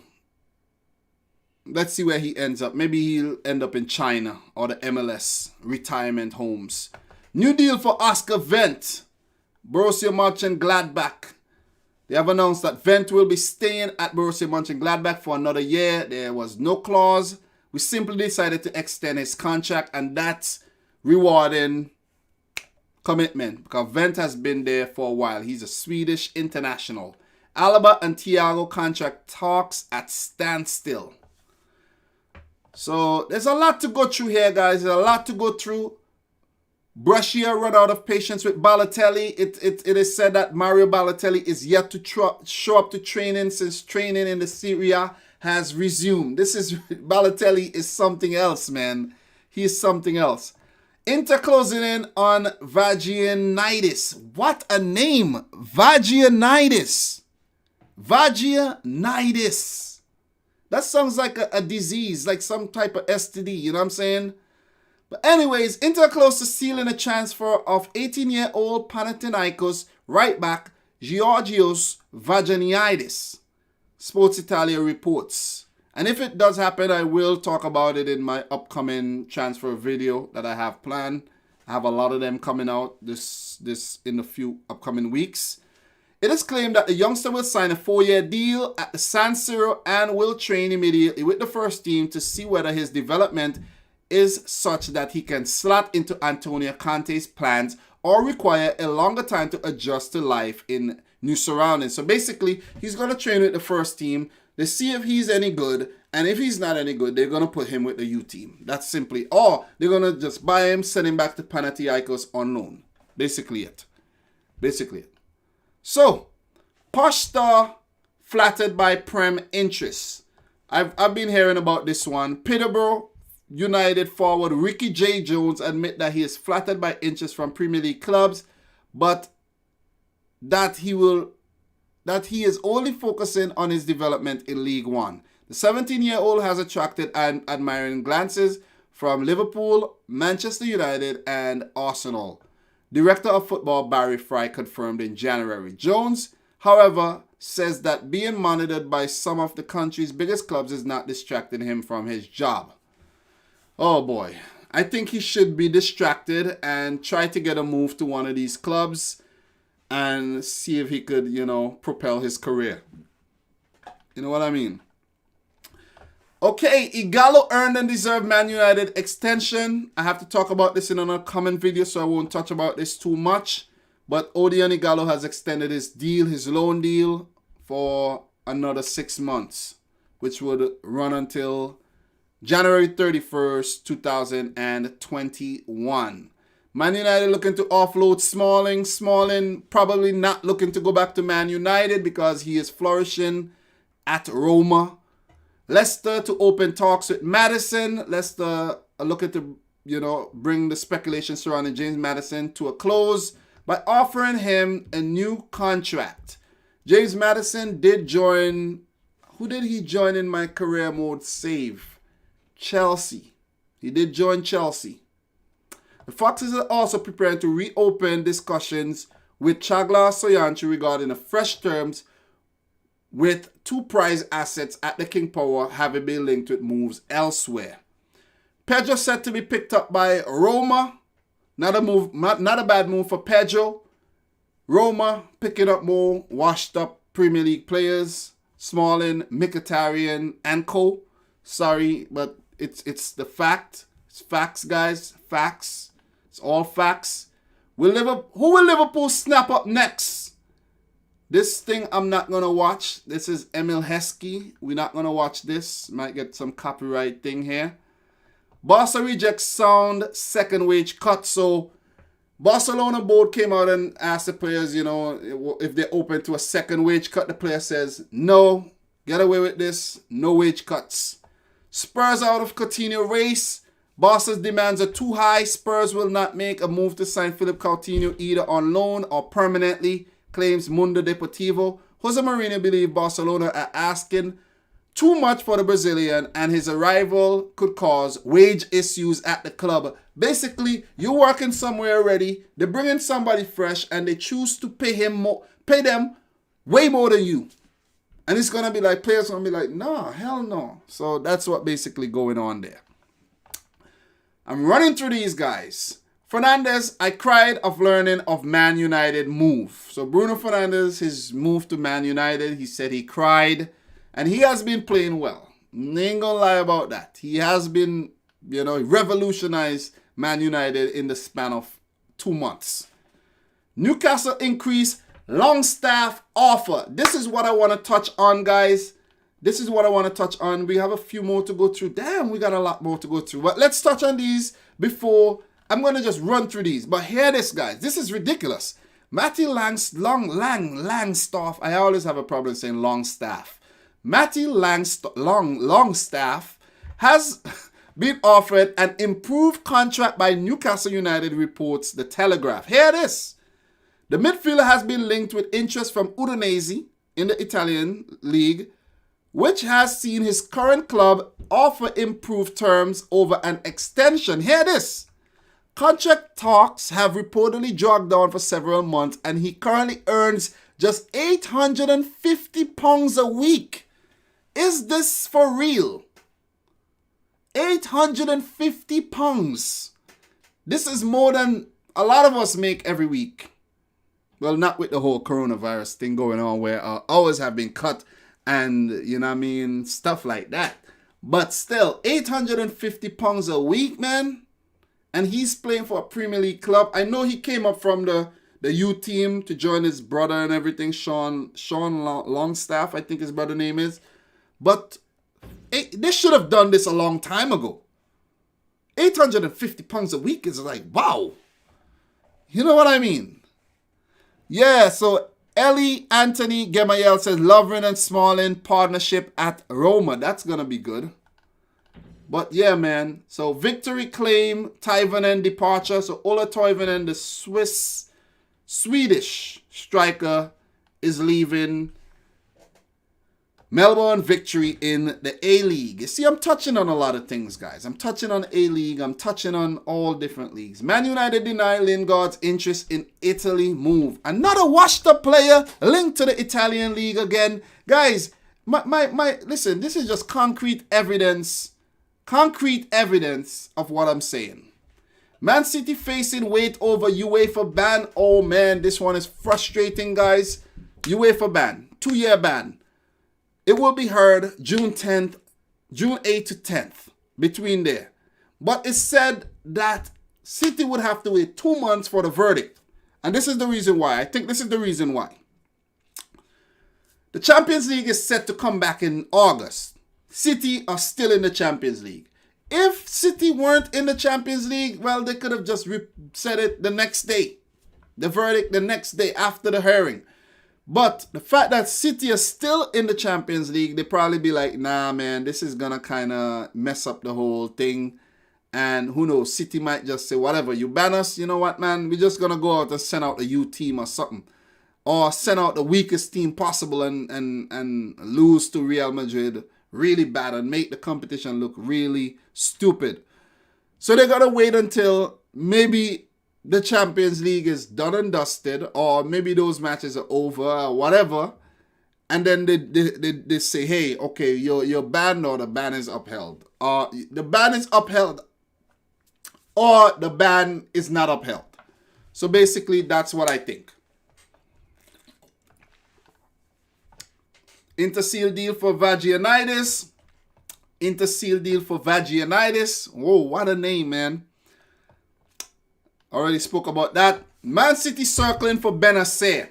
Let's see where he ends up. Maybe he'll end up in China or the MLS retirement homes. New deal for Oscar Wendt, Borussia Mönchengladbach. They have announced that Wendt will be staying at Borussia Mönchengladbach for another year. There was no clause. We simply decided to extend his contract, and that's rewarding commitment because Wendt has been there for a while. He's a Swedish international. Alaba and Thiago contract talks at standstill. So there's a lot to go through here, guys. There's a lot to go through. Brescia run out of patience with Balotelli. It is said that Mario Balotelli is yet to show up to training since training in the Serie A has resumed. Balotelli is something else, man. He is something else. Inter closing in on Vagianitis. What a name. Vagianitis. Vagianitis. That sounds like a disease, like some type of STD, you know what I'm saying? But anyways, Inter close to sealing a transfer of 18-year-old Panathinaikos right back Georgios Vagianitis. Sports Italia reports. And if it does happen, I will talk about it in my upcoming transfer video that I have planned. I have a lot of them coming out this in a few upcoming weeks. It is claimed that the youngster will sign a 4-year deal at the San Siro and will train immediately with the first team to see whether his development is such that he can slot into Antonio Conte's plans or require a longer time to adjust to life in new surroundings. So basically, he's going to train with the first team. They see if he's any good, and if he's not any good, they're going to put him with the U team. That's simply, or they're going to just buy him, send him back to Panathinaikos on loan. Basically it. So, Posh Star flattered by Prem interest. I've been hearing about this one. Peterborough United forward Ricky J. Jones admit that he is flattered by interest from Premier League clubs, but that he is only focusing on his development in League One. The 17-year-old has attracted admiring glances from Liverpool, Manchester United, and Arsenal. Director of Football Barry Fry confirmed in January. Jones, however, says that being monitored by some of the country's biggest clubs is not distracting him from his job. Oh boy, I think he should be distracted and try to get a move to one of these clubs and see if he could, propel his career. You know what I mean? Okay, Ighalo earned and deserved Man United extension. I have to talk about this in an upcoming video, so I won't touch about this too much. But Odion Ighalo has extended his loan deal, for another 6 months, which would run until January 31st, 2021. Man United looking to offload Smalling. Smalling probably not looking to go back to Man United because he is flourishing at Roma. Leicester to open talks with Maddison. Leicester are looking to, bring the speculation surrounding James Maddison to a close by offering him a new contract. James Maddison did join... Who did he join in my career mode save? Chelsea. He did join Chelsea. The Foxes are also preparing to reopen discussions with Chagla Soyuncu regarding the fresh terms with 2 prize assets at the King Power having been linked with moves elsewhere. Pedro set to be picked up by Roma. Not a bad move for Pedro. Roma picking up more washed up Premier League players. Smalling, Mkhitaryan, and co. Sorry, but it's the fact. It's facts, guys. Facts. It's all facts. Who will Liverpool snap up next? This thing I'm not going to watch. This is Emil Heskey. We're not going to watch this. Might get some copyright thing here. Barca rejects sound second wage cut. So Barcelona board came out and asked the players, if they're open to a second wage cut. The player says, no, get away with this. No wage cuts. Spurs out of Coutinho race. Barca's demands are too high. Spurs will not make a move to sign Philip Coutinho either on loan or permanently, claims Mundo Deportivo. Jose Mourinho believes Barcelona are asking too much for the Brazilian, and his arrival could cause wage issues at the club. Basically, you're working somewhere already, they bring in somebody fresh, and they choose to pay them way more than you. And it's going to be like, players going to be like, no, hell no. So that's what basically going on there. I'm running through these guys. Fernandes, I cried of learning of Man United move. So Bruno Fernandes, his move to Man United, he said he cried. And he has been playing well. Ain't gonna lie about that. He has been, revolutionized Man United in the span of 2 months. Newcastle increase Longstaff offer. This is what I want to touch on, guys. This is what I want to touch on. We have a few more to go through. Damn, we got a lot more to go through. But let's touch on these before. I'm going to just run through these. But hear this, guys. This is ridiculous. Matty Longstaff. I always have a problem saying Longstaff. Matty Longstaff has been offered an improved contract by Newcastle United, reports The Telegraph. Hear this. The midfielder has been linked with interest from Udinese in the Italian league, which has seen his current club offer improved terms over an extension. Hear this. Contract talks have reportedly dragged on for several months, and he currently earns just £850 a week. Is this for real? £850. This is more than a lot of us make every week. Well, not with the whole coronavirus thing going on where hours have been cut and, stuff like that. But still, £850 a week, man. And he's playing for a Premier League club. I know he came up from the U team to join his brother and everything, Sean Longstaff, I think his brother name is. But they should have done this a long time ago. £850 a week is like, wow. You know what I mean? Yeah, so Ellie Anthony Gemayel says Lovren and Smalling partnership at Roma. That's going to be good. But yeah, man. So victory claim, Toivonen departure. So Ola Toivonen, the Swedish striker, is leaving. Melbourne victory in the A-League. You see, I'm touching on a lot of things, guys. I'm touching on A-League. I'm touching on all different leagues. Man United deny Lingard's interest in Italy move. Another washed-up player linked to the Italian league again. Guys, listen, this is just concrete evidence of what I'm saying. Man City facing weight over UEFA ban. Oh, man, this one is frustrating, guys. UEFA ban, 2-year ban. It will be heard June 8th to 10th, between there. But it's said that City would have to wait 2 months for the verdict. And this is the reason why. I think this is the reason why. The Champions League is set to come back in August. City are still in the Champions League. If City weren't in the Champions League, well, they could have just said it the next day. The verdict the next day after the hearing. But the fact that City are still in the Champions League, they probably be like, nah, man, this is going to kind of mess up the whole thing. And who knows, City might just say, whatever, you ban us, you know what, man, we're just going to go out and send out the U team or something. Or send out the weakest team possible and lose to Real Madrid really bad and make the competition look really stupid. So they got to wait until maybe the Champions League is done and dusted, or maybe those matches are over or whatever, and then they say, hey, okay, you're banned or the ban is upheld. The ban is upheld or the ban is not upheld. So basically, that's what I think. Interseal deal for vaginitis. Interseal deal for vaginitis. Whoa, what a name, man. Already spoke about that. Man City circling for Benacer.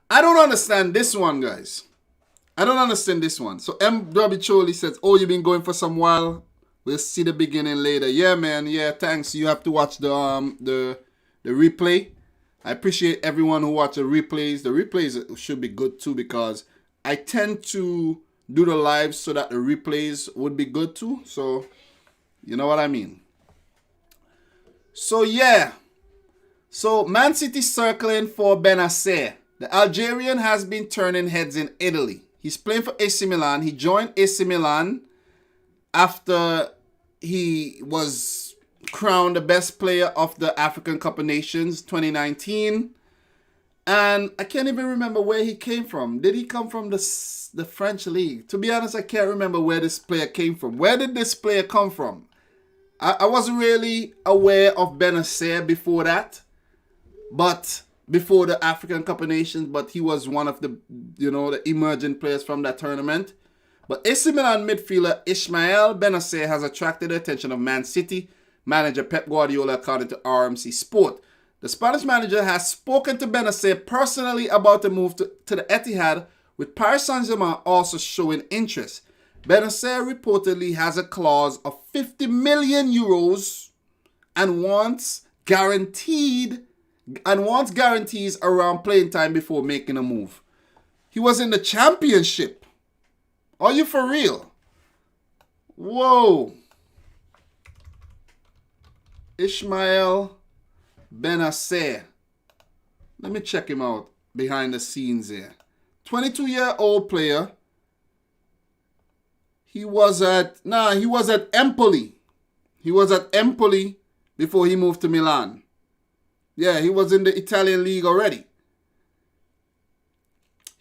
I don't understand this one, guys. I don't understand this one. So MW Choli says, oh, you've been going for some while. We'll see the beginning later. Yeah, man. Yeah, thanks. You have to watch the replay. I appreciate everyone who watches the replays. The replays should be good too, because I tend to do the lives so that the replays would be good too. So, you know what I mean. So, yeah. So, Man City circling for Benacer. The Algerian has been turning heads in Italy. He's playing for AC Milan. He joined AC Milan after he was crowned the best player of the African Cup of Nations 2019. And I can't even remember where he came from. Did he come from the French league? To be honest, I can't remember where this player came from. Where did this player come from? I wasn't really aware of Benacer before that. But before the African Cup of Nations, but he was one of the, the emerging players from that tournament. But AC Milan midfielder Ismael Benacer has attracted the attention of Man City manager Pep Guardiola, according to RMC Sport. The Spanish manager has spoken to Benacer personally about the move to the Etihad, with Paris Saint-Germain also showing interest. Benacer reportedly has a clause of 50 million euros and wants guarantees around playing time before making a move. He was in the Championship. Are you for real? Whoa. Ismael Benacer. Let me check him out behind the scenes here. 22-year-old player. He was at Empoli. He was at Empoli before he moved to Milan. Yeah, he was in the Italian league already.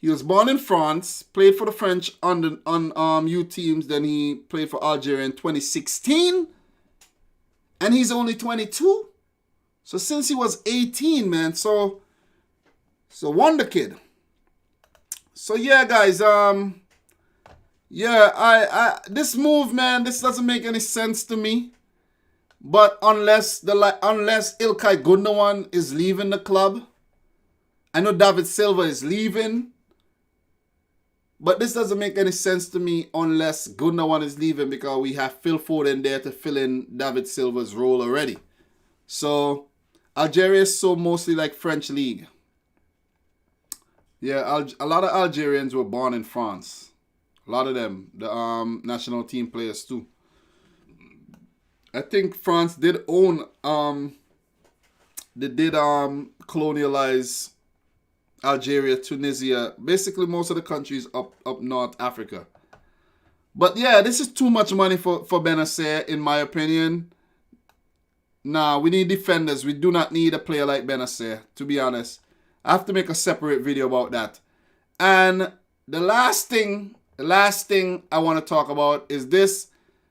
He was born in France, played for the French U teams, then he played for Algeria in 2016. And he's only 22. So since he was 18, man, so wonder kid. So yeah, guys, this move, man, this doesn't make any sense to me. But unless Ilkay Gundogan is leaving the club, I know David Silva is leaving, but this doesn't make any sense to me unless Gundogan is leaving, because we have Phil Foden there to fill in David Silva's role already. So Algeria is so mostly like French league. Yeah, a lot of Algerians were born in France. A lot of them, the national team players too. I think France did own, colonialize Algeria, Tunisia, basically most of the countries up North Africa. But yeah, this is too much money for Benacer, in my opinion. Nah, we need defenders. We do not need a player like Benacer, to be honest. I have to make a separate video about that. And the last thing I want to talk about is this.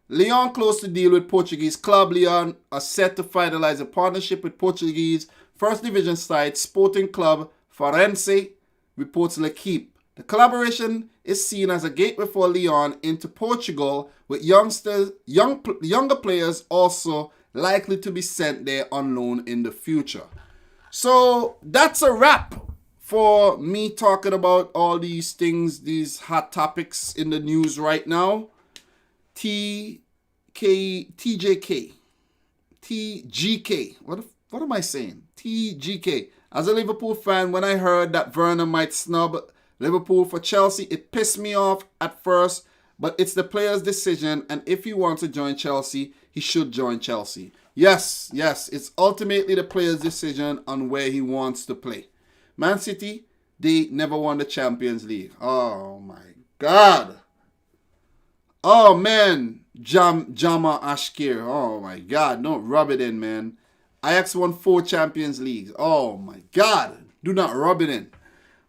Lyon closed the deal with Portuguese club. Lyon are set to finalize a partnership with Portuguese First Division side Sporting Club Farense, reports L'Equipe. The collaboration is seen as a gateway for Lyon into Portugal, with younger players also likely to be sent there on loan in the future. So that's a wrap for me talking about all these things, these hot topics in the news right now. TGK. What am I saying? TGK. As a Liverpool fan, when I heard that Werner might snub Liverpool for Chelsea, it pissed me off at first, but it's the player's decision, and if he wants to join Chelsea, he should join Chelsea. Yes, it's ultimately the player's decision on where he wants to play. Man City, they never won the Champions League. Oh my God. Oh man, Jama Ashkir. Oh my God, don't rub it in, man. Ajax won 4 Champions Leagues. Oh my God, do not rub it in.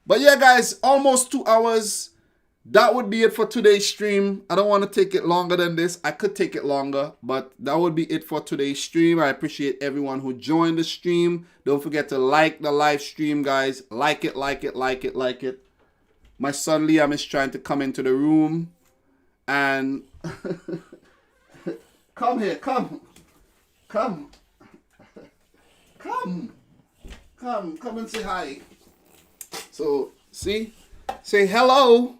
But yeah, guys, almost 2 hours. That would be it for today's stream. I don't want to take it longer than this. I could take it longer, but that would be it for today's stream. I appreciate everyone who joined the stream. Don't forget to like the live stream, guys. Like it, like it, like it, like it. My son Liam is trying to come into the room. And come here, come. Come. Come and say hi. So, see? Say hello.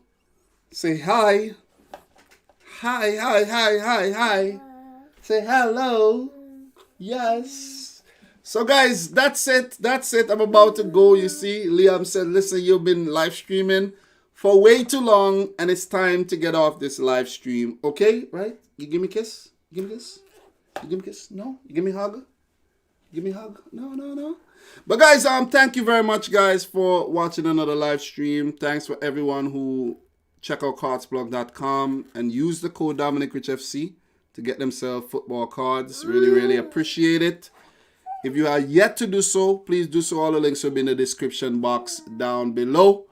Say hi. Hi. Say hello. Yes. So, guys, that's it. I'm about to go, you see. Liam said, listen, you've been live streaming for way too long, and it's time to get off this live stream. Okay? Right? You give me a kiss? You give me a kiss? You give me a kiss? No? You give me a hug? Give me a hug? No. But guys, thank you very much, guys, for watching another live stream. Thanks for everyone who check out cardsblog.com and use the code Dominic Rich FC to get themselves football cards. Really appreciate it. If you are yet to do so, please do so. All the links will be in the description box down below.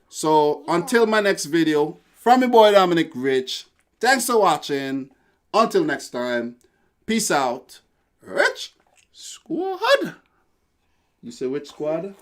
So until my next video, from your boy Dominic Rich, thanks for watching. Until next time, peace out. Rich Squad. You say which squad?